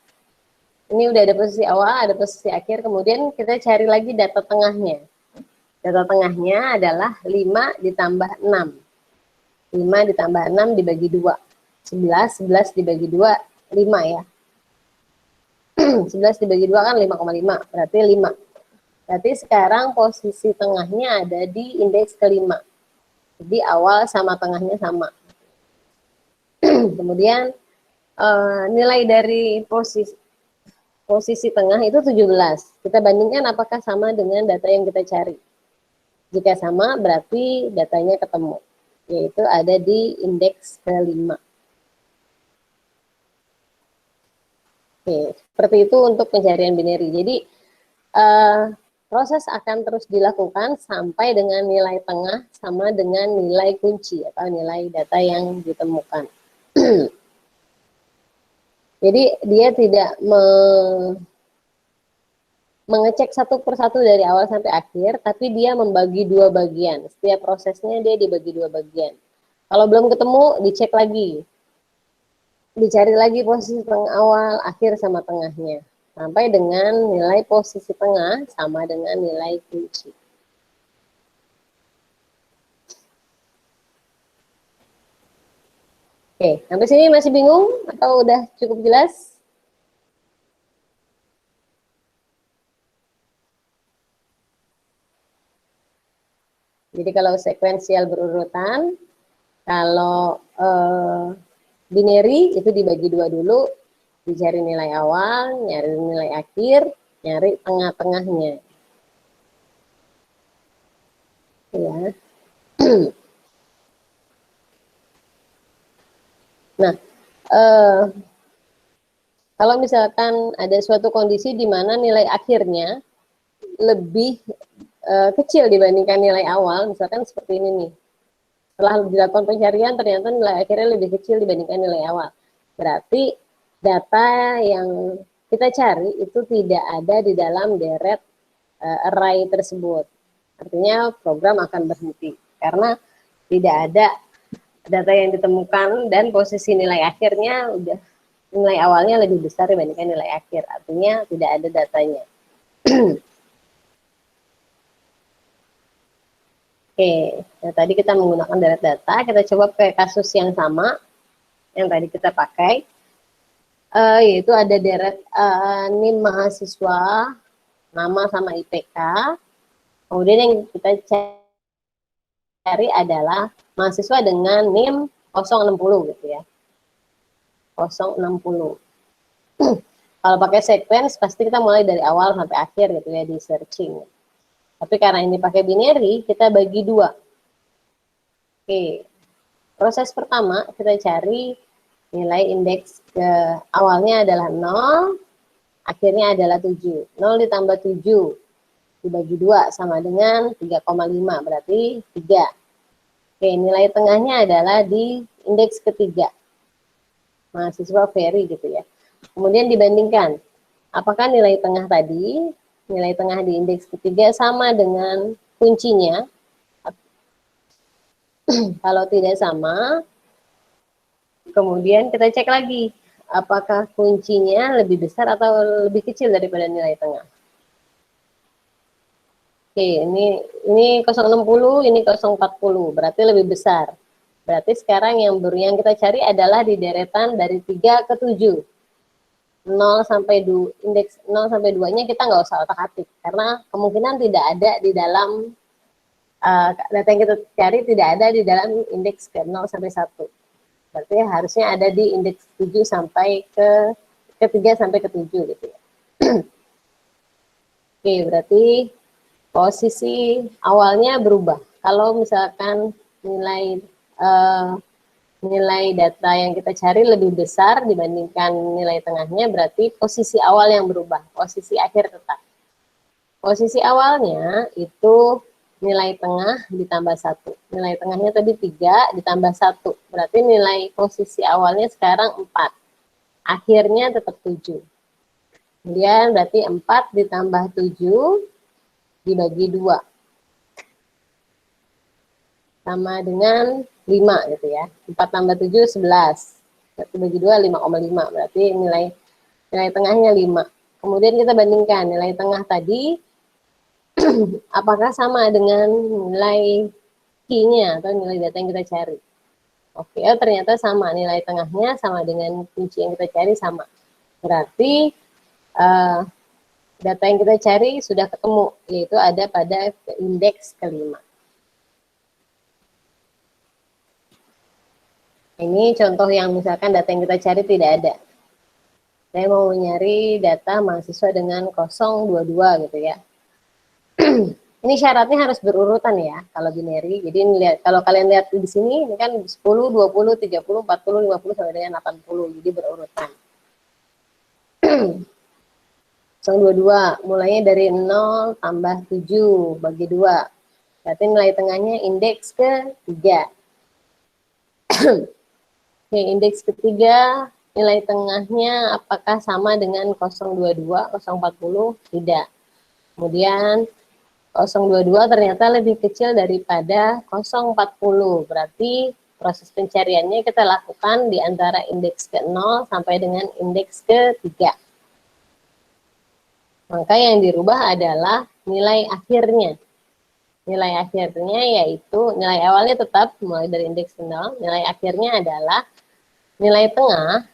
ini udah ada posisi awal, ada posisi akhir, kemudian kita cari lagi data tengahnya. Data tengahnya adalah 5 ditambah 6. 5 ditambah 6 dibagi 2. 11 dibagi 2, 5 ya. 11 dibagi 2 kan 5,5, berarti 5. Berarti sekarang posisi tengahnya ada di indeks ke-5. Jadi awal sama tengahnya sama. Kemudian nilai dari posisi tengah itu 17. Kita bandingkan apakah sama dengan data yang kita cari. Jika sama berarti datanya ketemu. Yaitu ada di indeks ke-5. Oke, seperti itu untuk pencarian binary. Jadi proses akan terus dilakukan sampai dengan nilai tengah sama dengan nilai kunci atau nilai data yang ditemukan. Jadi dia tidak mengecek satu persatu dari awal sampai akhir, tapi dia membagi dua bagian. Setiap prosesnya dia dibagi dua bagian. Kalau belum ketemu, dicek lagi. Dicari lagi posisi tengah awal, akhir sama tengahnya. Sampai dengan nilai posisi tengah sama dengan nilai kunci. Oke, sampai sini masih bingung atau udah cukup jelas? Jadi kalau sekuensial berurutan, kalau binary itu dibagi dua dulu, dicari nilai awal, nyari nilai akhir, nyari tengah-tengahnya. Ya. Nah, kalau misalkan ada suatu kondisi di mana nilai akhirnya lebih kecil dibandingkan nilai awal, misalkan seperti ini nih. Setelah dilakukan pencarian, ternyata nilai akhirnya lebih kecil dibandingkan nilai awal. Berarti data yang kita cari itu tidak ada di dalam deret array tersebut. Artinya program akan berhenti. Karena tidak ada data yang ditemukan dan posisi nilai akhirnya udah nilai awalnya lebih besar dibandingkan nilai akhir. Artinya tidak ada datanya. Oke, nah tadi kita menggunakan deret data, kita coba pakai kasus yang sama yang tadi kita pakai, yaitu ada deret NIM mahasiswa, nama sama IPK, kemudian yang kita cari adalah mahasiswa dengan NIM 060 gitu ya, 060. Kalau pakai sequence pasti kita mulai dari awal sampai akhir gitu ya di searching. Tapi karena ini pakai binary, kita bagi dua. Oke, proses pertama kita cari nilai indeks ke awalnya adalah 0, akhirnya adalah 7. 0 ditambah 7 dibagi 2 sama dengan 3,5, berarti 3. Oke, nilai tengahnya adalah di indeks ketiga. Mahasiswa Ferry gitu ya. Kemudian dibandingkan, apakah nilai tengah tadi, nilai tengah di indeks ketiga sama dengan kuncinya. Kalau tidak sama, kemudian kita cek lagi, apakah kuncinya lebih besar atau lebih kecil daripada nilai tengah. Oke, ini 060, ini 040, berarti lebih besar. Berarti sekarang yang kita cari adalah di deretan dari 3 ke 7. 0 sampai 2, indeks 0 sampai 2-nya kita nggak usah otak-atik karena kemungkinan tidak ada di dalam data yang kita cari tidak ada di dalam indeks ke 0 sampai 1. Berarti harusnya ada di indeks 7 sampai ke 3 sampai ke 7 gitu ya. Oke, berarti posisi awalnya berubah. Kalau misalkan nilai data yang kita cari lebih besar dibandingkan nilai tengahnya, berarti posisi awal yang berubah, posisi akhir tetap. Posisi awalnya itu nilai tengah ditambah 1. Nilai tengahnya tadi 3 ditambah 1. Berarti nilai posisi awalnya sekarang 4. Akhirnya tetap 7. Kemudian berarti 4 ditambah 7 dibagi 2. Sama dengan 5 gitu ya. 4 tambah 7, 11. Berarti bagi 2, 5,5. Berarti nilai tengahnya 5. Kemudian kita bandingkan nilai tengah tadi, apakah sama dengan nilai key-nya atau nilai data yang kita cari. Oke, ternyata sama. Nilai tengahnya sama dengan kunci yang kita cari sama. Berarti data yang kita cari sudah ketemu, yaitu ada pada indeks kelima. Ini contoh yang misalkan data yang kita cari tidak ada. Saya mau nyari data mahasiswa dengan 022 gitu ya. Ini syaratnya harus berurutan ya kalau binary. Jadi kalau kalian lihat di sini ini kan 10, 20, 30, 40, 50 sampai dengan 80. Jadi berurutan. 0,22 mulainya dari 0 tambah 7 bagi 2. Berarti nilai tengahnya indeks ketiga. Oke, indeks ketiga nilai tengahnya apakah sama dengan 0,22, 0,40? Tidak. Kemudian 0,22 ternyata lebih kecil daripada 0,40. Berarti proses pencariannya kita lakukan di antara indeks ke-0 sampai dengan indeks ke-3. Maka yang dirubah adalah nilai akhirnya. Nilai akhirnya yaitu nilai awalnya tetap mulai dari indeks ke-0, nilai akhirnya adalah nilai tengah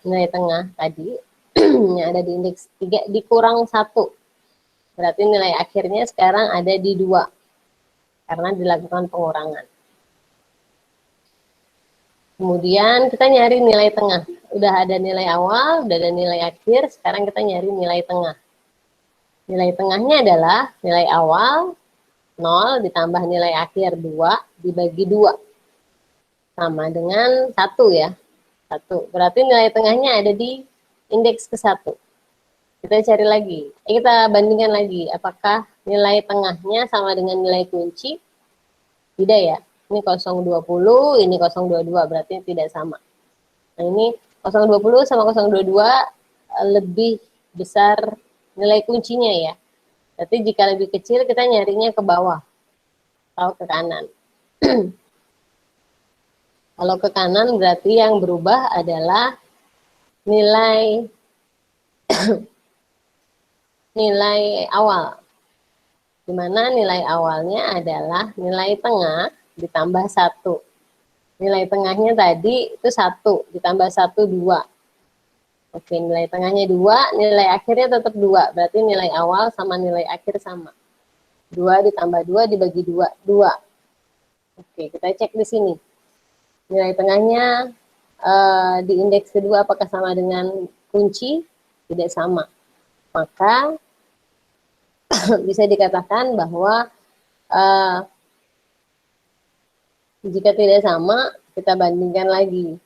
tadi yang ada di indeks 3 dikurang 1. Berarti nilai akhirnya sekarang ada di 2 karena dilakukan pengurangan. Kemudian kita nyari nilai tengah. Udah ada nilai awal, udah ada nilai akhir, sekarang kita nyari nilai tengah. Nilai tengahnya adalah nilai awal 0 ditambah nilai akhir 2 dibagi 2. Sama dengan 1 ya. 1. Berarti nilai tengahnya ada di indeks ke-1. Kita cari lagi. Kita bandingkan lagi. Apakah nilai tengahnya sama dengan nilai kunci? Tidak ya. Ini 0,20, ini 0,22. Berarti tidak sama. Nah ini 0,20 sama 0,22 lebih besar nilai kuncinya ya. Berarti jika lebih kecil kita nyarinya ke bawah atau ke kanan. Kalau ke kanan berarti yang berubah adalah nilai nilai awal. Di mana nilai awalnya adalah nilai tengah ditambah 1. Nilai tengahnya tadi itu 1 ditambah 1 2. Oke, nilai tengahnya 2, nilai akhirnya tetap 2. Berarti nilai awal sama nilai akhir sama. 2 ditambah 2 dibagi 2, 2. Oke, kita cek di sini. Nilai tengahnya di indeks kedua apakah sama dengan kunci? Tidak sama. Maka bisa dikatakan bahwa jika tidak sama, kita bandingkan lagi.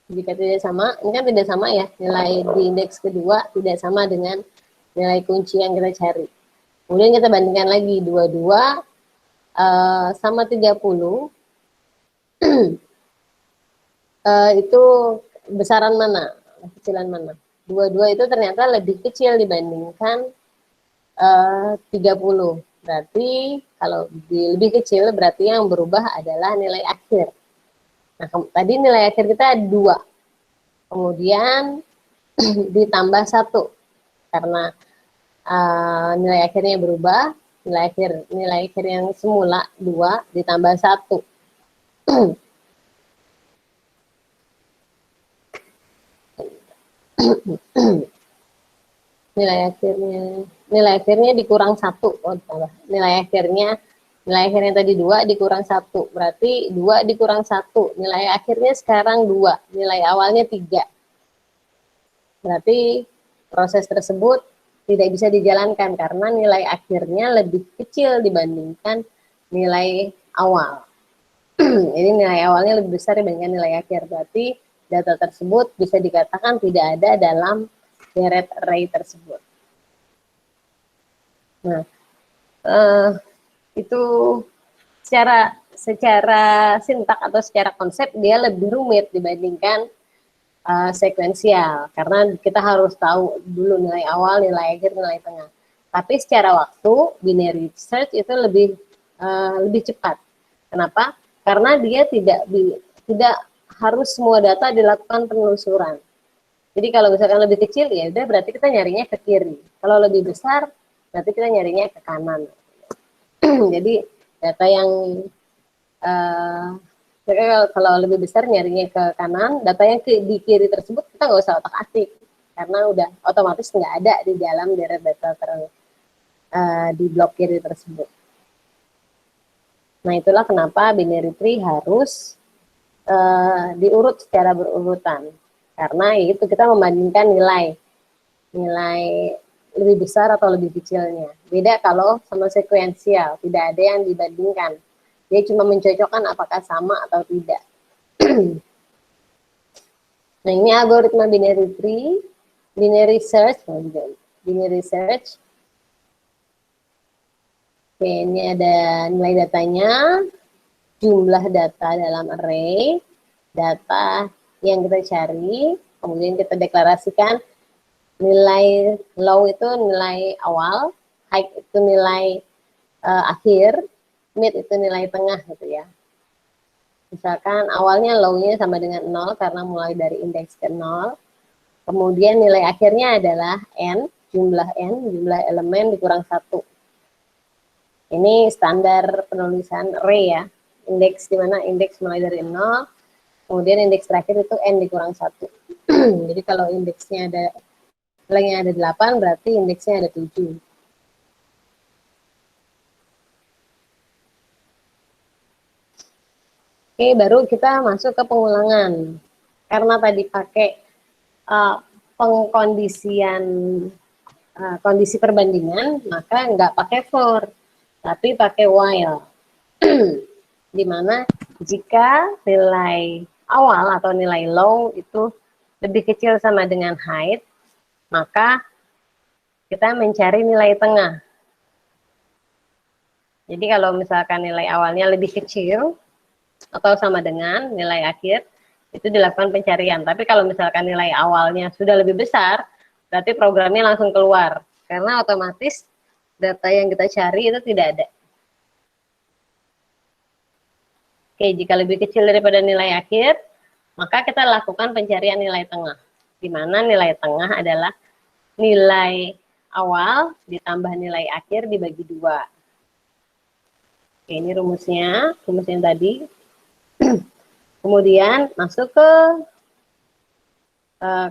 Jika tidak sama, ini kan tidak sama ya, nilai di indeks kedua tidak sama dengan nilai kunci yang kita cari. Kemudian kita bandingkan lagi, 22 sama 30, itu besaran mana, kecilan mana? 22 itu ternyata lebih kecil dibandingkan 30. Berarti kalau lebih kecil berarti yang berubah adalah nilai akhir. Nah, tadi nilai akhir kita 2. Kemudian ditambah 1. Karena nilai akhirnya berubah, nilai akhir yang semula 2 ditambah 1. nilai akhirnya dikurang 1. Nilai akhirnya tadi 2 dikurang 1. Berarti 2 dikurang 1. Nilai akhirnya sekarang 2. Nilai awalnya 3. Berarti proses tersebut tidak bisa dijalankan karena nilai akhirnya lebih kecil dibandingkan nilai awal. Jadi nilai awalnya lebih besar dibandingkan nilai akhir. Berarti data tersebut bisa dikatakan tidak ada dalam deret array tersebut. Nah, itu secara sintak atau secara konsep dia lebih rumit dibandingkan sekuensial, karena kita harus tahu dulu nilai awal, nilai akhir, nilai tengah. Tapi secara waktu binary search itu lebih cepat. Kenapa? Karena dia tidak harus semua data dilakukan penelusuran. Jadi kalau misalkan lebih kecil ya udah berarti kita nyarinya ke kiri. Kalau lebih besar berarti kita nyarinya ke kanan. Jadi data yang kalau lebih besar nyarinya ke kanan, data yang di kiri tersebut kita nggak usah otak-atik karena udah otomatis nggak ada di dalam deret data di blok kiri tersebut. Nah itulah kenapa binary tree harus diurut secara berurutan, karena itu kita membandingkan nilai lebih besar atau lebih kecilnya. Beda kalau sama sekuensial, tidak ada yang dibandingkan. Dia cuma mencocokkan apakah sama atau tidak. Nah, ini algoritma binary tree, binary search, binary search. Oke, ini ada nilai datanya, jumlah data dalam array, data yang kita cari, kemudian kita deklarasikan nilai low itu nilai awal, high itu nilai akhir, mid itu nilai tengah gitu ya. Misalkan awalnya low-nya sama dengan 0 karena mulai dari indeks ke 0. Kemudian nilai akhirnya adalah n, jumlah elemen dikurang 1. Ini standar penulisan array ya. Indeks di mana indeks mulai dari 0, kemudian indeks terakhir itu n dikurang 1. Jadi kalau indeksnya ada nilainya ada 8, berarti indeksnya ada 7. Oke, baru kita masuk ke pengulangan. Karena tadi pakai pengkondisian kondisi perbandingan, maka nggak pakai for, tapi pakai while. Dimana jika nilai awal atau nilai low itu lebih kecil sama dengan height, maka kita mencari nilai tengah. Jadi kalau misalkan nilai awalnya lebih kecil, atau sama dengan nilai akhir, itu dilakukan pencarian. Tapi kalau misalkan nilai awalnya sudah lebih besar, berarti programnya langsung keluar. Karena otomatis data yang kita cari itu tidak ada. Oke, jika lebih kecil daripada nilai akhir, maka kita lakukan pencarian nilai tengah. Di mana nilai tengah adalah nilai awal ditambah nilai akhir dibagi 2. Oke, ini rumusnya yang tadi. Kemudian masuk ke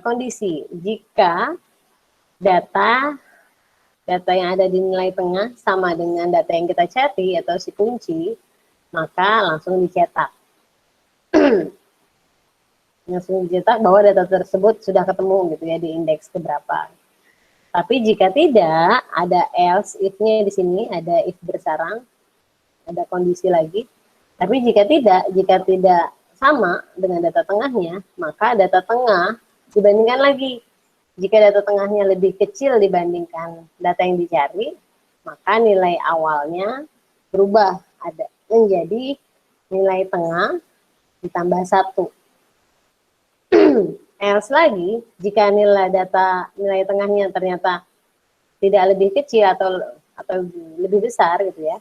kondisi jika data yang ada di nilai tengah sama dengan data yang kita cari atau si kunci, maka langsung dicetak. Langsung dicetak bahwa data tersebut sudah ketemu gitu ya di indeks keberapa. Tapi jika tidak, ada else if-nya di sini, ada if bersarang, ada kondisi lagi. Tapi jika tidak sama dengan data tengahnya, maka data tengah dibandingkan lagi. Jika data tengahnya lebih kecil dibandingkan data yang dicari, maka nilai awalnya berubah, ada menjadi nilai tengah ditambah 1. Else lagi, jika nilai tengahnya ternyata tidak lebih kecil atau lebih besar gitu ya,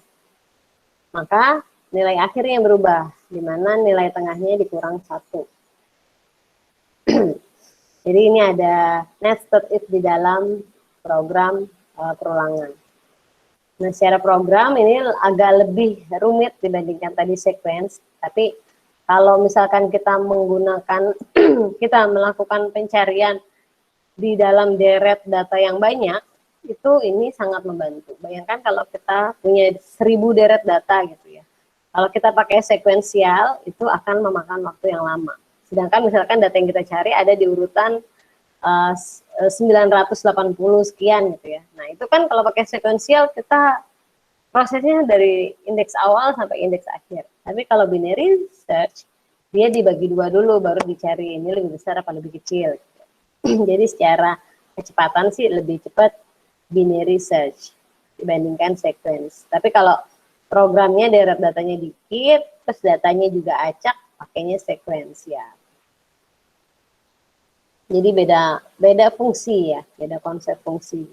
maka nilai akhirnya berubah, di mana nilai tengahnya dikurang 1. Jadi ini ada nested if di dalam program perulangan. Nah, secara program ini agak lebih rumit dibandingkan tadi sequence, tapi kalau misalkan kita menggunakan, kita melakukan pencarian di dalam deret data yang banyak, itu ini sangat membantu. Bayangkan kalau kita punya 1000 deret data gitu ya. Kalau kita pakai sekuensial, itu akan memakan waktu yang lama. Sedangkan misalkan data yang kita cari ada di urutan 980 sekian gitu ya. Nah, itu kan kalau pakai sekuensial, kita prosesnya dari indeks awal sampai indeks akhir. Tapi kalau binary search, dia dibagi 2 dulu, baru dicari ini lebih besar apa lebih kecil. Jadi secara kecepatan sih lebih cepat binary search dibandingkan sequence. Tapi kalau programnya deret datanya dikit, terus datanya juga acak, pakainya sekuensial. Jadi beda fungsi ya, beda konsep fungsi.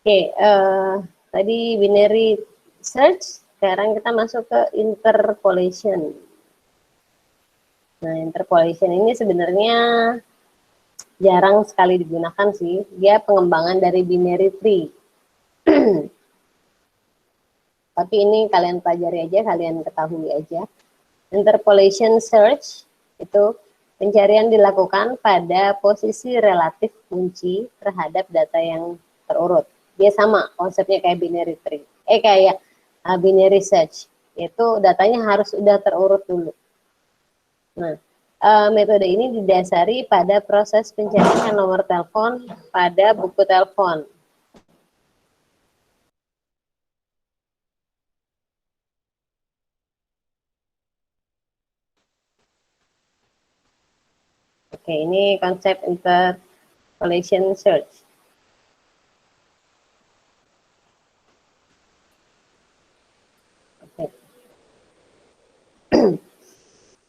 Oke, tadi binary search, sekarang kita masuk ke interpolation. Nah, interpolation ini sebenarnya jarang sekali digunakan sih. Dia pengembangan dari binary tree. Tapi ini kalian pelajari aja, kalian ketahui aja. Interpolation search itu pencarian dilakukan pada posisi relatif kunci terhadap data yang terurut. Dia sama konsepnya kayak binary tree. Kayak binary search. Itu datanya harus sudah terurut dulu. Nah, metode ini didasari pada proses pencarian nomor telepon pada buku telepon. Oke, ini konsep interpolation search. Oke.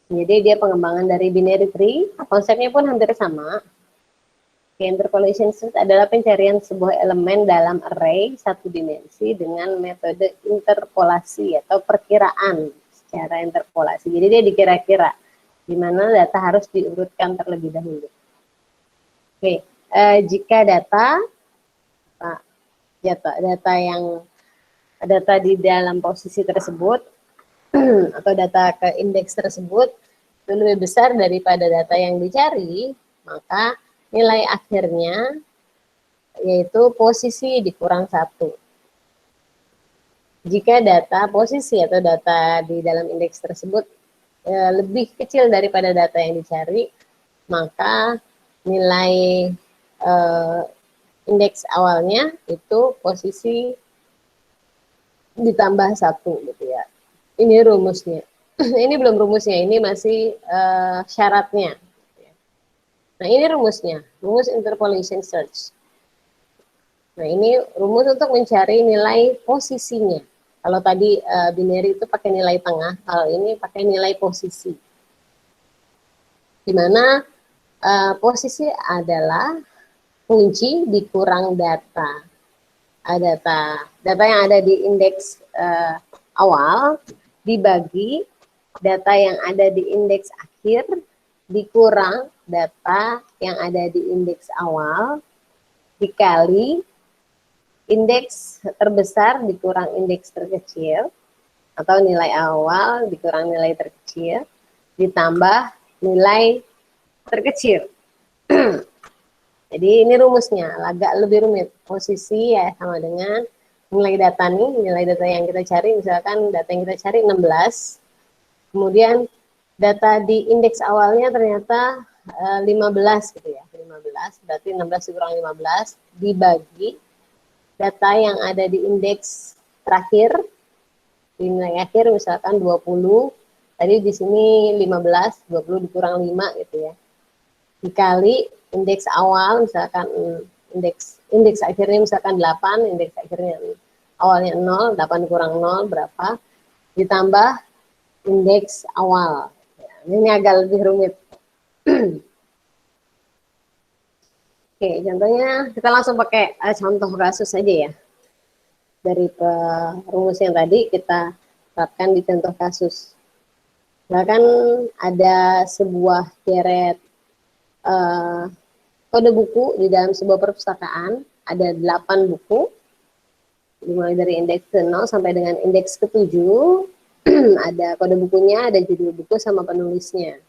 Jadi dia pengembangan dari binary tree, konsepnya pun hampir sama. Interpolation search adalah pencarian sebuah elemen dalam array satu dimensi dengan metode interpolasi atau perkiraan secara interpolasi. Jadi dia dikira-kira di mana data harus diurutkan terlebih dahulu. Oke, jika data di dalam posisi tersebut atau data ke indeks tersebut itu lebih besar daripada data yang dicari, maka nilai akhirnya yaitu posisi dikurang 1. Jika data posisi atau data di dalam indeks tersebut lebih kecil daripada data yang dicari, maka nilai indeks awalnya itu posisi ditambah 1 gitu ya. Ini rumusnya. Ini belum rumusnya, ini masih syaratnya. Nah, ini rumusnya, rumus interpolation search. Nah, ini rumus untuk mencari nilai posisinya. Kalau tadi binary itu pakai nilai tengah, kalau ini pakai nilai posisi. Di mana posisi adalah kunci dikurang data. Data yang ada di indeks awal dibagi data yang ada di indeks akhir dikurang data yang ada di indeks awal dikali indeks terbesar dikurang indeks terkecil atau nilai awal dikurang nilai terkecil ditambah nilai terkecil. Jadi ini rumusnya agak lebih rumit. Posisi ya sama dengan nilai data nih, nilai data yang kita cari, misalkan data yang kita cari 16, kemudian data di indeks awalnya ternyata 15 gitu ya, 15, berarti 16 dikurang 15 dibagi data yang ada di indeks terakhir, di nilai akhir misalkan 20, tadi di sini 15, 20 dikurang 5 gitu ya, dikali indeks awal misalkan indeks akhirnya misalkan 8, indeks akhirnya awalnya 0, 8 kurang 0 berapa, ditambah indeks awal. Ya, ini agak lebih rumit. Oke, contohnya kita langsung pakai contoh kasus saja ya. Dari rumus yang tadi kita terapkan di contoh kasus. Bahkan ada sebuah deret kode buku di dalam sebuah perpustakaan, ada 8 buku, dimulai dari indeks ke-0 sampai dengan indeks ke-7, ada kode bukunya, ada judul buku sama penulisnya.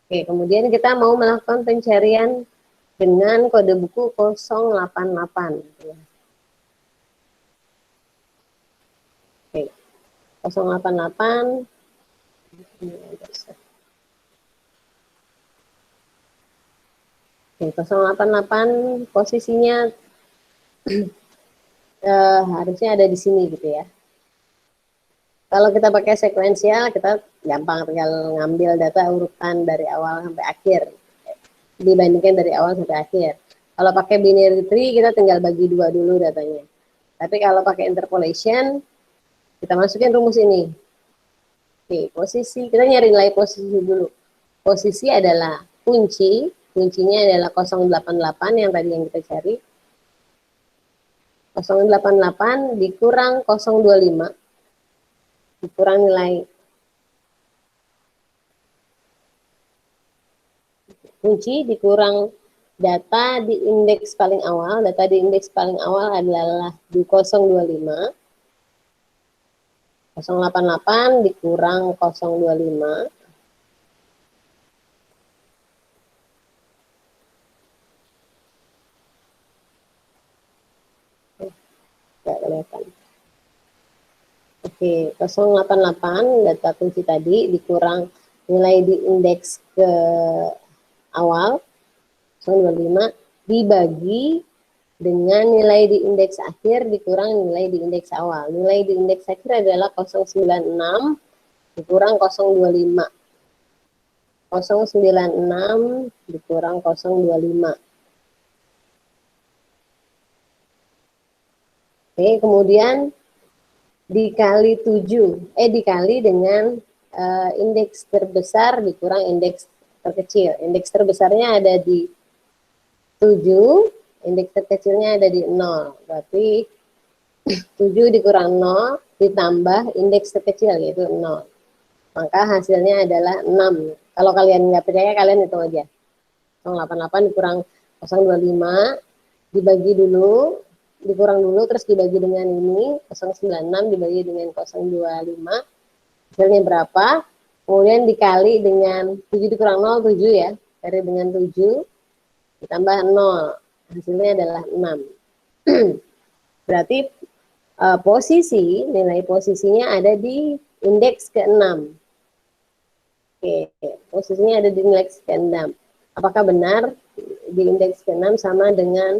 Oke, kemudian kita mau melakukan pencarian dengan kode buku 088. Oke, 088. Oke, 088 posisinya harusnya ada di sini gitu ya. Kalau kita pakai sekuensial, kita gampang tinggal ngambil data urutan dari awal sampai akhir, dibandingkan dari awal sampai akhir. Kalau pakai binary tree, kita tinggal bagi 2 dulu datanya. Tapi kalau pakai interpolation, kita masukin rumus ini. Oke, posisi, kita nyari nilai posisi dulu. Posisi adalah kunci, kuncinya adalah 088 yang tadi yang kita cari. 088 dikurang 025. Dikurang nilai kunci dikurang data di indeks paling awal. Data di indeks paling awal adalah 025. 088 dikurang 025. Tidak kelihatan. Oke, 088 data kunci tadi dikurang nilai di indeks ke awal 025 dibagi dengan nilai di indeks akhir dikurang nilai di indeks awal. Nilai di indeks akhir adalah 096 dikurang 025. 096 dikurang 025. Oke, kemudian dikali dikali dengan indeks terbesar dikurang indeks terkecil. Indeks terbesarnya ada di 7, indeks terkecilnya ada di 0. Berarti 7 dikurang 0 ditambah indeks terkecil yaitu 0. Maka hasilnya adalah 6. Kalau kalian nggak percaya, kalian hitung aja. 088 dikurang 025, dibagi dulu, dikurang dulu, terus dibagi dengan ini, 096 dibagi dengan 025, hasilnya berapa? Kemudian dikali dengan 7 dikurang 0, 7 ya, kali dengan 7, ditambah 0, hasilnya adalah 6. Berarti nilai posisinya ada di indeks ke-6. Oke, posisinya ada di indeks ke-6. Apakah benar di indeks ke-6 sama dengan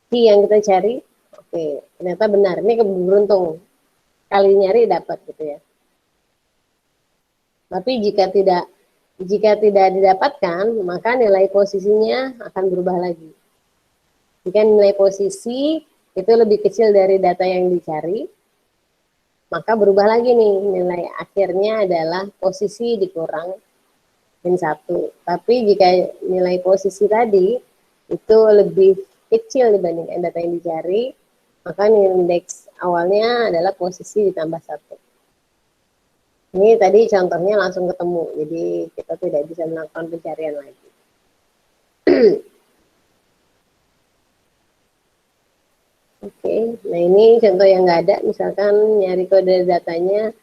key yang kita cari? Oke, ternyata benar. Ini keberuntung. Kali nyari dapat gitu ya. Tapi jika tidak didapatkan, maka nilai posisinya akan berubah lagi. Jika nilai posisi itu lebih kecil dari data yang dicari, maka berubah lagi nih, nilai akhirnya adalah posisi dikurang min 1. Tapi jika nilai posisi tadi itu lebih kecil dibandingkan data yang dicari, maka indeks awalnya adalah posisi ditambah 1. Ini tadi contohnya langsung ketemu, jadi kita tidak bisa melakukan pencarian lagi. Oke, nah ini contoh yang nggak ada, misalkan nyari kode datanya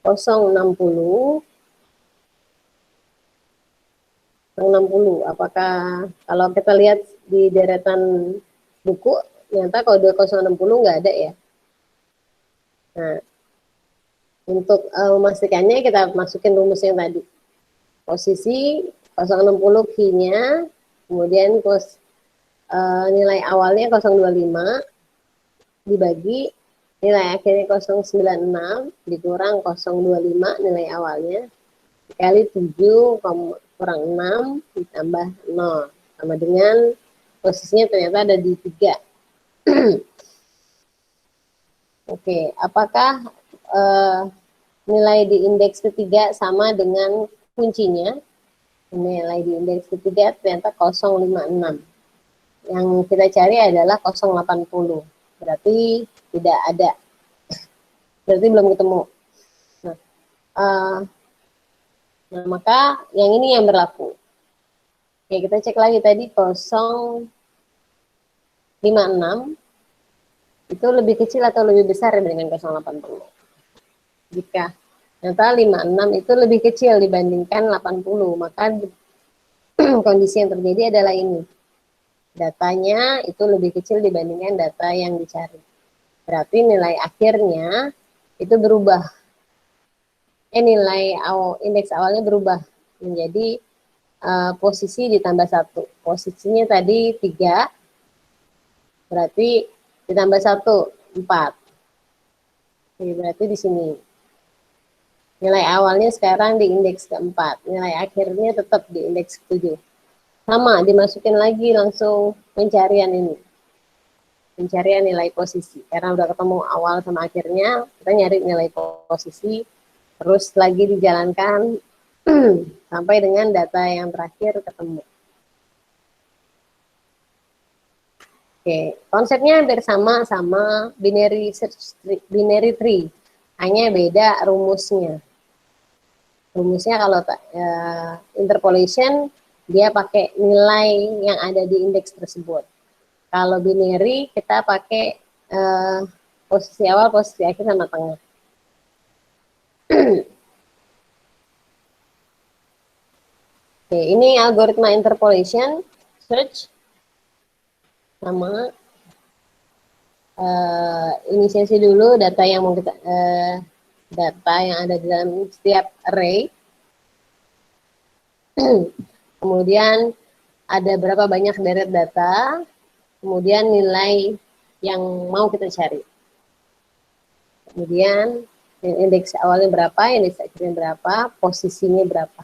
060, apakah kalau kita lihat di deretan buku, ternyata kode 060 nggak ada ya. Nah, untuk memastikannya kita masukin rumus yang tadi. Posisi 060 key-nya, kemudian nilai awalnya 025, dibagi nilai akhirnya 096 dikurang 025 nilai awalnya dikali 7 kurang 6 ditambah 0 sama dengan posisinya ternyata ada di 3. Oke, apakah nilai di indeks ketiga sama dengan kuncinya? Nilai di indeks ketiga ternyata 056. Yang kita cari adalah 080. Berarti tidak ada. Berarti belum ketemu. Nah, maka yang ini yang berlaku. Oke, kita cek lagi tadi 056 itu lebih kecil atau lebih besar dibandingkan 080. Jika ternyata 56 itu lebih kecil dibandingkan 80, maka kondisi yang terjadi adalah ini. Datanya itu lebih kecil dibandingkan data yang dicari. Berarti nilai akhirnya itu berubah. Nilai indeks awalnya berubah menjadi posisi ditambah 1. Posisinya tadi 3, berarti ditambah 1, 4. Jadi berarti di sini. Nilai awalnya sekarang di indeks ke-4. Nilai akhirnya tetap di indeks ke-7. Sama, dimasukin lagi langsung pencarian ini. Pencarian nilai posisi. Karena udah ketemu awal sama akhirnya, kita nyari nilai posisi, terus lagi dijalankan sampai dengan data yang terakhir ketemu. Oke, konsepnya hampir sama binary tree, hanya beda rumusnya. Rumusnya kalau interpolation dia pakai nilai yang ada di indeks tersebut. Kalau binary kita pakai posisi awal, posisi akhir sama tengah. Oke, ini algoritma interpolation search sama inisiasi dulu data yang mau kita data yang ada di dalam setiap array. Kemudian ada berapa banyak deret data, kemudian nilai yang mau kita cari. Kemudian Indeks awalnya berapa, indeks akhirnya berapa, posisinya berapa.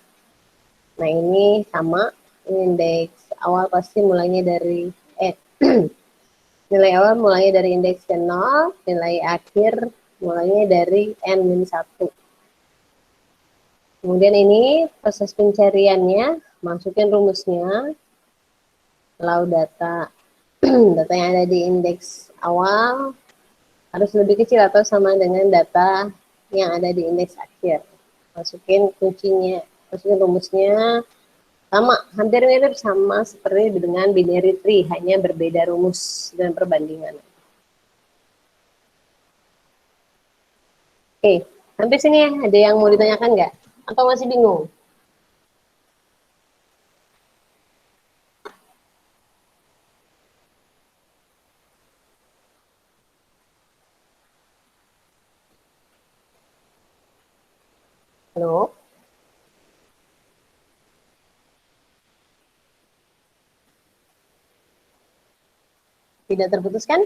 Nah ini sama, indeks awal pasti mulainya dari nilai awal mulainya dari indeks ke 0, nilai akhir mulainya dari N-1. Kemudian ini proses pencariannya, masukin rumusnya, lalu data data yang ada di indeks awal harus lebih kecil atau sama dengan data yang ada di indeks akhir. Masukin kuncinya, masukin rumusnya, sama, hampir mirip sama seperti dengan binary tree, hanya berbeda rumus dan perbandingan. Oke, sampai sini ya, ada yang mau ditanyakan nggak? Atau masih bingung? Halo? Tidak terputus kan?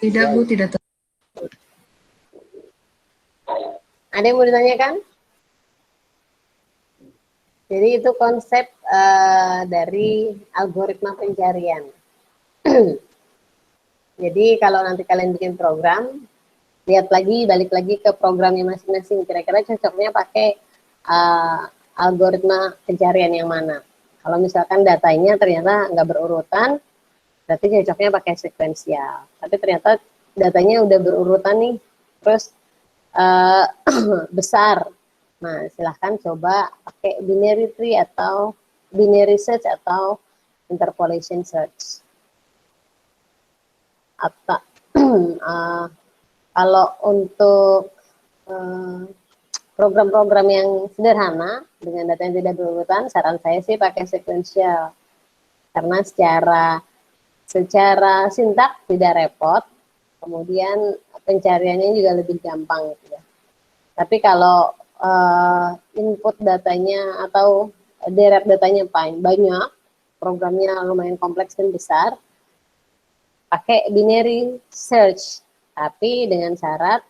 Tidak, Bu, tidak tahu. Ada yang mau ditanyakan? Jadi itu konsep dari algoritma pencarian. Jadi kalau nanti kalian bikin program, lihat lagi, balik lagi ke programnya masing-masing. Kira-kira cocoknya pakai algoritma pencarian yang mana. Kalau misalkan datanya ternyata nggak berurutan, berarti cocoknya pakai sekuensial. Tapi ternyata datanya udah berurutan nih, terus besar. Nah, silahkan coba pakai binary tree atau binary search atau interpolation search. Atau kalau untuk program-program yang sederhana dengan data yang tidak berurutan, saran saya sih pakai sekuensial. Karena secara sintak tidak repot, kemudian pencariannya juga lebih gampang gitu ya. Tapi kalau input datanya atau deret datanya banyak, programnya lumayan kompleks dan besar, pakai binary search, tapi dengan syarat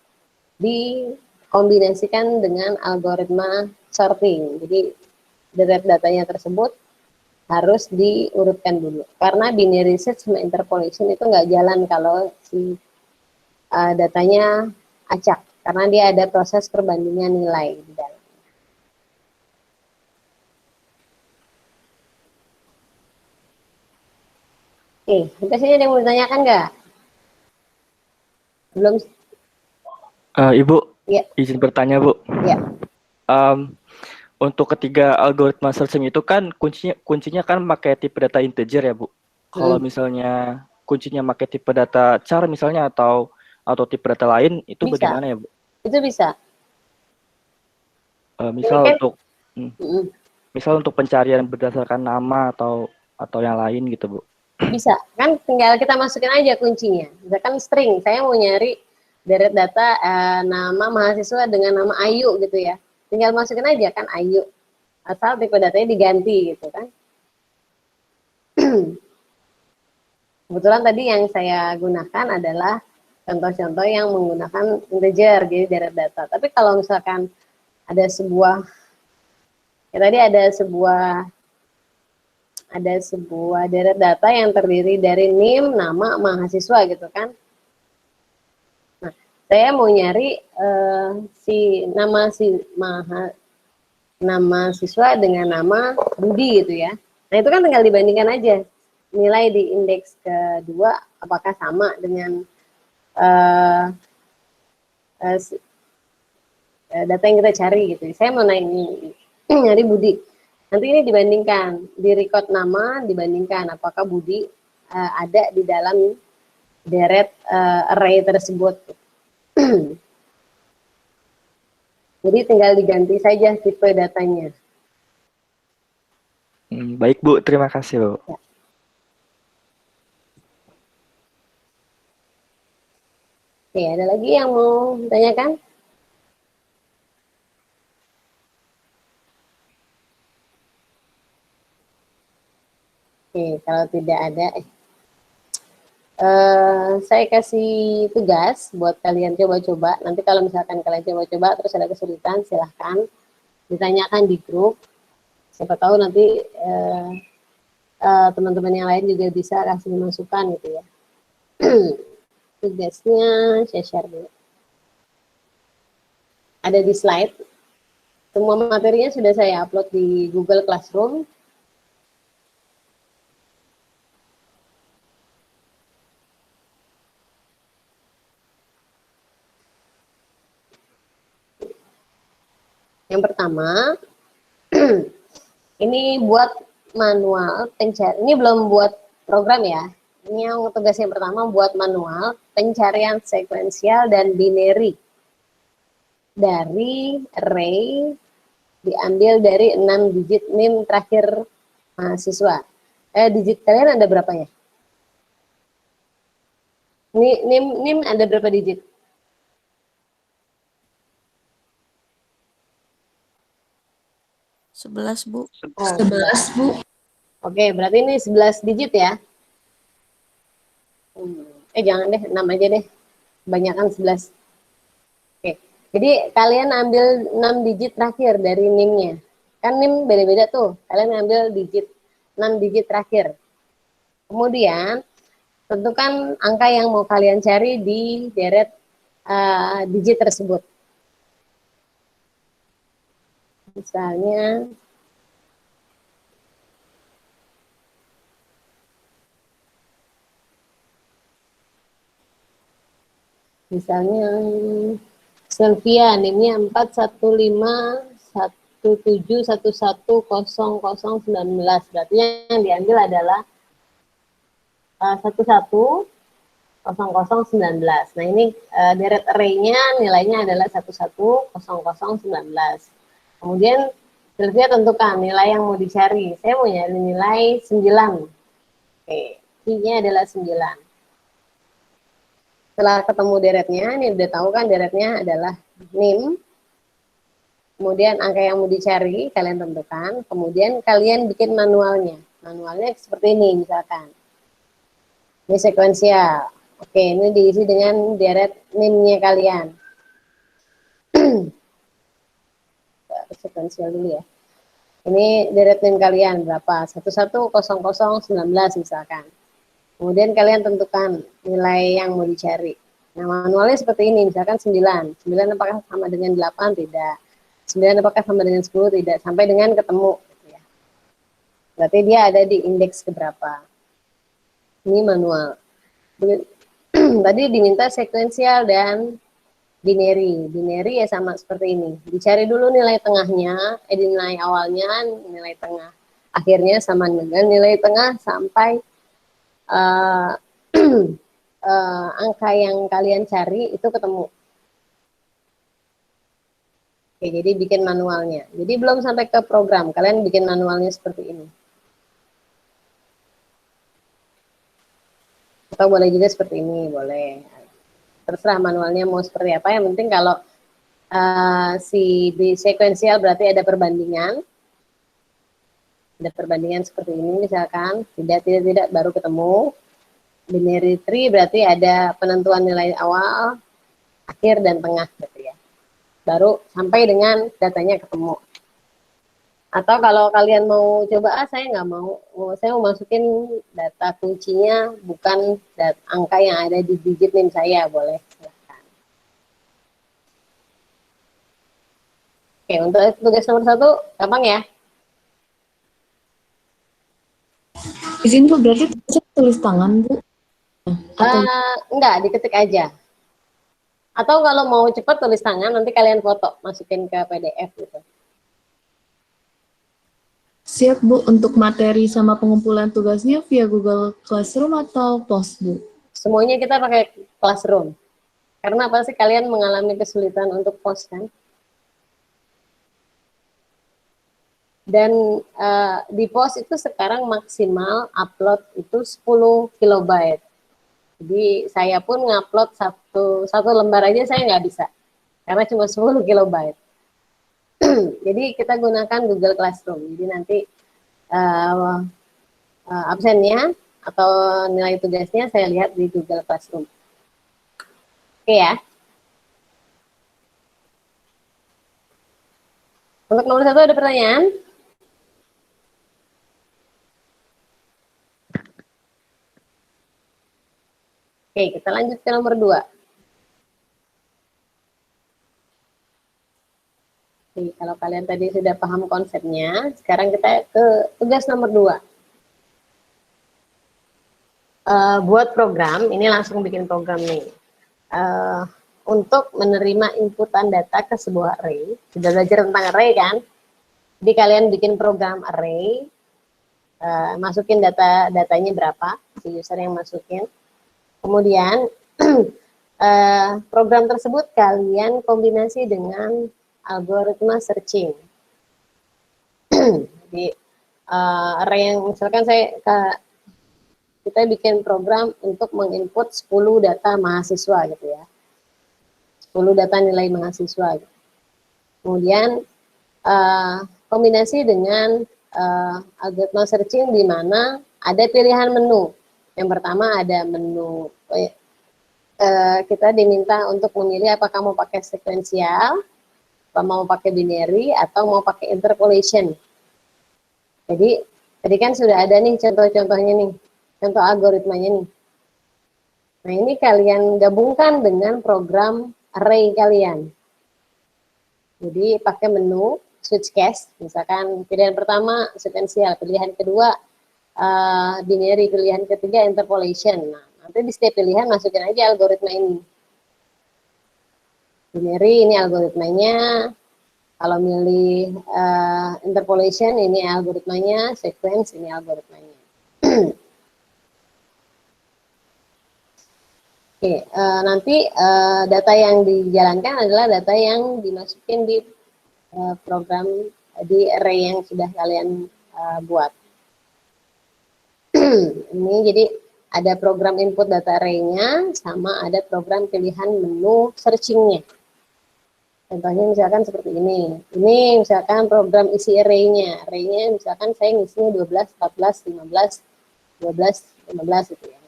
dikombinasikan dengan algoritma sorting. Jadi deret datanya tersebut harus diurutkan dulu. Karena binary search sama interpolation itu nggak jalan kalau si datanya acak. Karena dia ada proses perbandingan nilai di dalam. Oke, sampai sini ada yang mau ditanyakan nggak? Belum? Ibu, Ya. izin bertanya, Bu. Ya. Untuk ketiga algoritma searching itu kan kuncinya kan pakai tipe data integer ya, Bu. Kalau misalnya kuncinya pakai tipe data char misalnya atau tipe data lain, itu bisa. Bagaimana ya, Bu? Itu bisa. Misal untuk pencarian berdasarkan nama atau yang lain gitu, Bu. Bisa, kan tinggal kita masukin aja kuncinya. Misalkan string, saya mau nyari deret data nama mahasiswa dengan nama Ayu gitu ya. Tinggal masukin aja kan Ayu. Asal tipe datanya diganti gitu kan. Kebetulan tadi yang saya gunakan adalah contoh-contoh yang menggunakan integer, jadi deret data. Tapi kalau misalkan ada sebuah, ya tadi ada sebuah deret data yang terdiri dari NIM, nama, mahasiswa gitu kan. Nah, saya mau nyari nama siswa dengan nama Budi gitu ya. Nah, itu kan tinggal dibandingkan aja. Nilai di indeks kedua apakah sama dengan data yang kita cari gitu. Saya mau nyari Budi. Nanti ini dibandingkan, di record nama dibandingkan apakah Budi ada di dalam deret array tersebut. Jadi tinggal diganti saja tipe datanya. Baik, Bu. Terima kasih, Bu. Ya. Oke, ada lagi yang mau ditanyakan? Oke, kalau tidak ada, Saya kasih tugas buat kalian coba-coba. Nanti kalau misalkan kalian coba-coba terus ada kesulitan, silahkan ditanyakan di grup. Siapa tahu nanti teman-teman yang lain juga bisa kasih masukan gitu ya. Tugasnya saya share dulu. Ada di slide. Semua materinya sudah saya upload di Google Classroom. Yang pertama, ini buat manual pencarian. Ini belum buat program ya. Ini yang tugas yang pertama buat manual pencarian sekuensial dan binary dari array diambil dari 6 digit NIM terakhir mahasiswa. Digit kalian ada berapa ya? NIM ada berapa digit? Sebelas, Bu. Oh. 11, Bu. Oke, berarti ini 11 digit ya? Jangan deh, 6 aja deh. Kebanyakan 11. Oke. Jadi kalian ambil 6 digit terakhir dari NIM-nya. Kan NIM beda-beda tuh. Kalian ambil 6 digit terakhir. Kemudian tentukan angka yang mau kalian cari di deret digit tersebut. Misalnya Sylvia, NIM-nya 41517110019. Berarti yang diambil adalah 110019. Nah, ini deret array-nya nilainya adalah 110019. Kemudian Sylvia tentukan nilai yang mau dicari. Saya mau nyari nilai 9. Oke, I-nya adalah 9. Setelah ketemu deretnya, ini udah tahu kan deretnya adalah NIM. Kemudian angka yang mau dicari, kalian tentukan. Kemudian kalian bikin manualnya. Manualnya seperti ini misalkan. Ini sekuensial. Oke, ini diisi dengan deret NIM-nya kalian. Sekuensial dulu ya. Ini deret NIM kalian berapa? 110019 misalkan. Kemudian kalian tentukan nilai yang mau dicari. Nah, manualnya seperti ini, misalkan 9. 9 apakah sama dengan 8? Tidak. 9 apakah sama dengan 10? Tidak. Sampai dengan ketemu. Gitu ya. Berarti dia ada di indeks keberapa. Ini manual. Tadi diminta sekuensial dan binary. Binary ya sama seperti ini. Dicari dulu nilai tengahnya, nilai awalnya, nilai tengah. Akhirnya sama dengan nilai tengah sampai angka yang kalian cari itu ketemu. Oke, jadi bikin manualnya. Jadi belum sampai ke program, kalian bikin manualnya seperti ini. Atau boleh juga seperti ini, boleh. Terserah manualnya mau seperti apa, yang penting kalau di sekuensial berarti ada perbandingan. Ada perbandingan seperti ini misalkan, tidak baru ketemu. Binary tree berarti ada penentuan nilai awal, akhir, dan tengah gitu ya. Baru sampai dengan datanya ketemu. Atau kalau kalian mau coba, saya nggak mau, saya mau masukin data kuncinya bukan angka yang ada di digit NIM saya, boleh. Silahkan. Oke, untuk tugas nomor 1, gampang ya? Izin, Bu, berarti tulis tangan, Bu? Enggak, diketik aja. Atau kalau mau cepat tulis tangan, nanti kalian foto, masukin ke PDF gitu. Siap, Bu. Untuk materi sama pengumpulan tugasnya via Google Classroom atau Post, Bu? Semuanya kita pakai Classroom. Karena pasti kalian mengalami kesulitan untuk post kan. Dan di post itu sekarang maksimal upload itu 10 kilobyte. Jadi saya pun ngupload satu lembar aja saya nggak bisa. Karena cuma 10 kilobyte. Jadi kita gunakan Google Classroom. Jadi nanti absennya atau nilai tugasnya saya lihat di Google Classroom. Oke ya. Untuk nomor 1 ada pertanyaan? Oke, kita lanjut ke nomor 2. Oke, kalau kalian tadi sudah paham konsepnya, sekarang kita ke tugas nomor 2. Buat program, ini langsung bikin program nih. Untuk menerima inputan data ke sebuah array, sudah belajar tentang array kan? Jadi kalian bikin program array, masukin datanya berapa, si user yang masukin. Kemudian program tersebut kalian kombinasi dengan algoritma searching. Jadi array yang misalkan kita bikin program untuk menginput 10 data mahasiswa gitu ya. 10 data nilai mahasiswa. Gitu. Kemudian kombinasi dengan algoritma searching di mana ada pilihan menu. Yang pertama ada menu, kita diminta untuk memilih apakah mau pakai sekuensial, mau pakai binary, atau mau pakai interpolation. Jadi, tadi kan sudah ada nih contoh-contohnya nih, contoh algoritmanya nih. Nah, ini kalian gabungkan dengan program array kalian. Jadi, pakai menu, switch case, misalkan pilihan pertama sekuensial, pilihan kedua binary, pilihan ketiga interpolation. Nah, nanti di setiap pilihan masukin aja algoritma ini. Binary ini algoritmanya, kalau milih interpolation ini algoritmanya, sequence ini algoritmanya. Oke, nanti data yang dijalankan adalah data yang dimasukin di program di array yang sudah kalian buat. Ini jadi ada program input data array-nya sama ada program pilihan menu searching-nya. Contohnya misalkan seperti ini. Ini misalkan program isi array-nya. Array-nya misalkan saya ngisinya 12, 14, 15, 12, 15 gitu ya.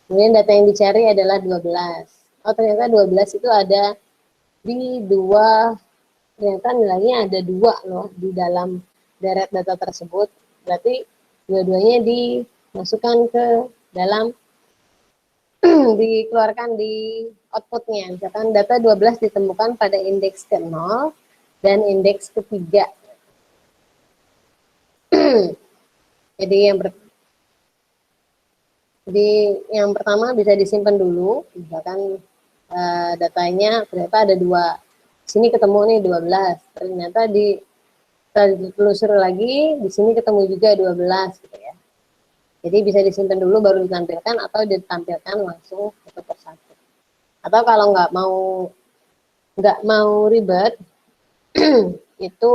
Kemudian data yang dicari adalah 12. Oh, ternyata 12 itu ada di ternyata nilainya ada 2 loh di dalam deret data tersebut. Berarti dua-duanya dimasukkan ke dalam dikeluarkan di outputnya. Misalkan data 12 ditemukan pada indeks ke-0 dan indeks ke-3. Jadi yang pertama bisa disimpan dulu, misalkan datanya ternyata ada 2. Sini ketemu nih 12. Ternyata ditelusuri lagi, di sini ketemu juga 12 gitu ya. Jadi bisa disimpan dulu baru ditampilkan atau ditampilkan langsung satu persatu. Atau kalau nggak mau ribet, itu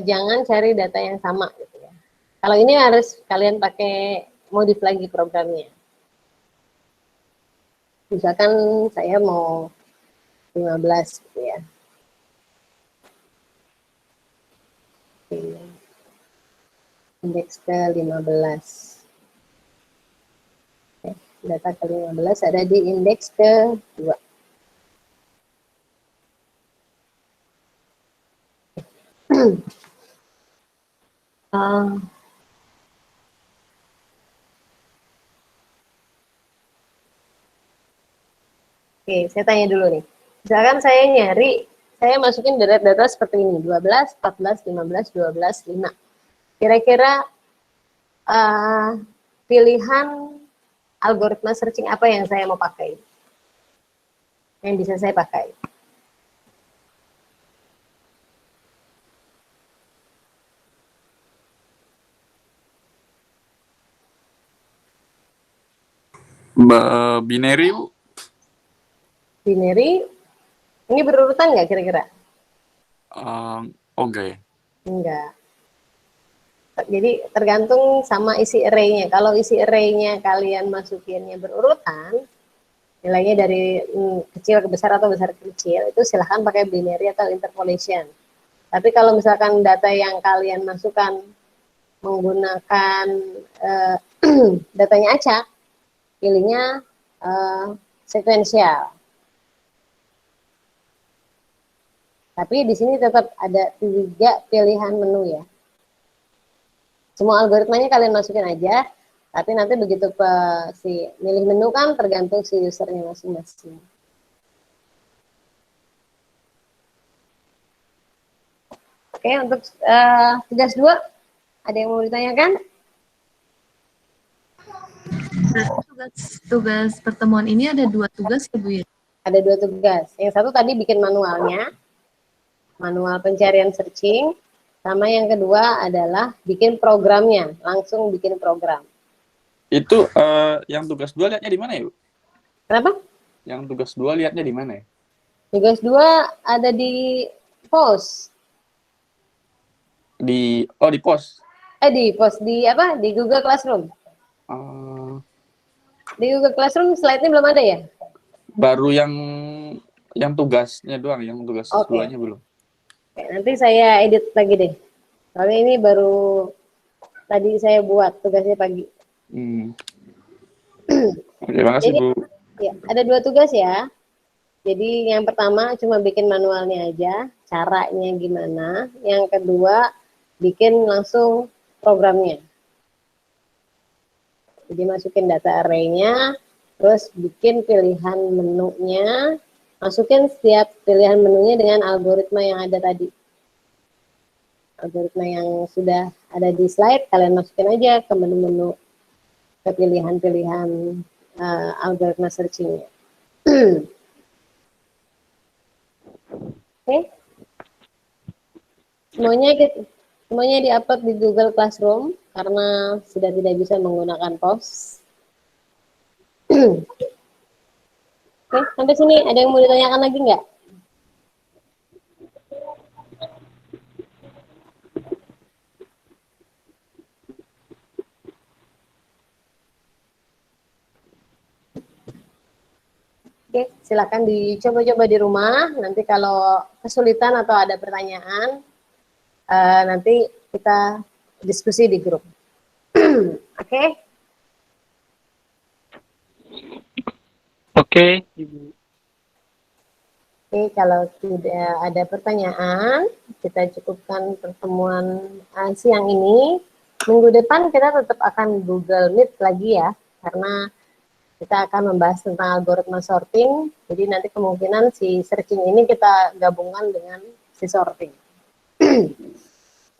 jangan cari data yang sama gitu ya. Kalau ini harus kalian pakai modif lagi programnya. Misalkan saya mau 15 gitu ya. Indeks ke-15. Data ke-15 ada di indeks ke-2. Oke, saya tanya dulu nih. Misalkan saya masukin data seperti ini, 12, 14, 15, 12, 5. Kira-kira pilihan algoritma searching apa yang saya mau pakai? Yang bisa saya pakai? Binary, Bu. Binary, ini berurutan nggak kira-kira? Enggak ya? Enggak. Jadi tergantung sama isi array-nya. Kalau isi array-nya kalian masukinnya berurutan, nilainya dari kecil ke besar atau besar ke kecil, itu silahkan pakai binary atau interpolation. Tapi kalau misalkan data yang kalian masukkan menggunakan datanya acak, pilihnya sekuensial. Tapi di sini tetap ada 3 pilihan menu ya. Semua algoritmanya kalian masukin aja, tapi nanti begitu si milih menu kan tergantung si usernya masing-masing. Oke, untuk tugas 2, ada yang mau ditanyakan? Tugas pertemuan ini ada 2 tugas ya Bu ya? Ada 2 tugas. Yang satu tadi bikin manualnya, manual pencarian searching, sama yang kedua adalah bikin programnya, langsung bikin program. Itu yang tugas 2 lihatnya di mana ya, Bu? Kenapa? Yang tugas 2 lihatnya di mana ya? Tugas 2 ada di post. Di post. Di post di apa? Di Google Classroom. Di Google Classroom slide-nya belum ada ya? Baru yang tugasnya doang, yang tugas Oke. 2-nya belum. Oke, nanti saya edit lagi deh. Soalnya ini baru tadi saya buat tugasnya pagi. Oke, makasih Jadi, Bu. ya, ada 2 tugas ya. Jadi yang pertama cuma bikin manualnya aja, caranya gimana. Yang kedua bikin langsung programnya. Jadi masukin data array-nya, terus bikin pilihan menunya, masukin setiap pilihan menunya dengan algoritma yang ada tadi. Algoritma yang sudah ada di slide, kalian masukin aja ke menu-menu, ke pilihan-pilihan algoritma searching-nya. Oke. Semuanya di-upload di Google Classroom karena sudah tidak bisa menggunakan post. Oke, sampai sini ada yang mau ditanyakan lagi nggak? Oke, silakan dicoba-coba di rumah. Nanti kalau kesulitan atau ada pertanyaan, nanti kita diskusi di grup. Oke? Oke, Ibu. Oke, kalau tidak ada pertanyaan, kita cukupkan pertemuan siang ini. Minggu depan kita tetap akan Google Meet lagi ya, karena kita akan membahas tentang algoritma sorting. Jadi nanti kemungkinan si searching ini kita gabungkan dengan si sorting.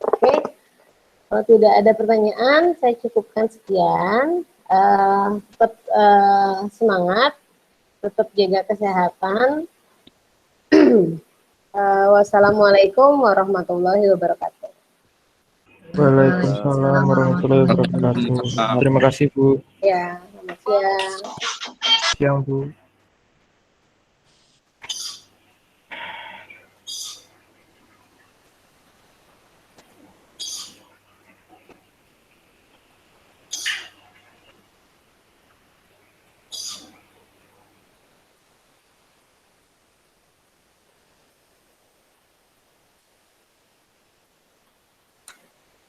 Oke, kalau tidak ada pertanyaan, saya cukupkan sekian. Tetap semangat, tetap jaga kesehatan. Wassalamualaikum warahmatullahi wabarakatuh. Waalaikumsalam warahmatullahi wabarakatuh. Terima kasih Bu. Ya, selamat siang. Siang Bu.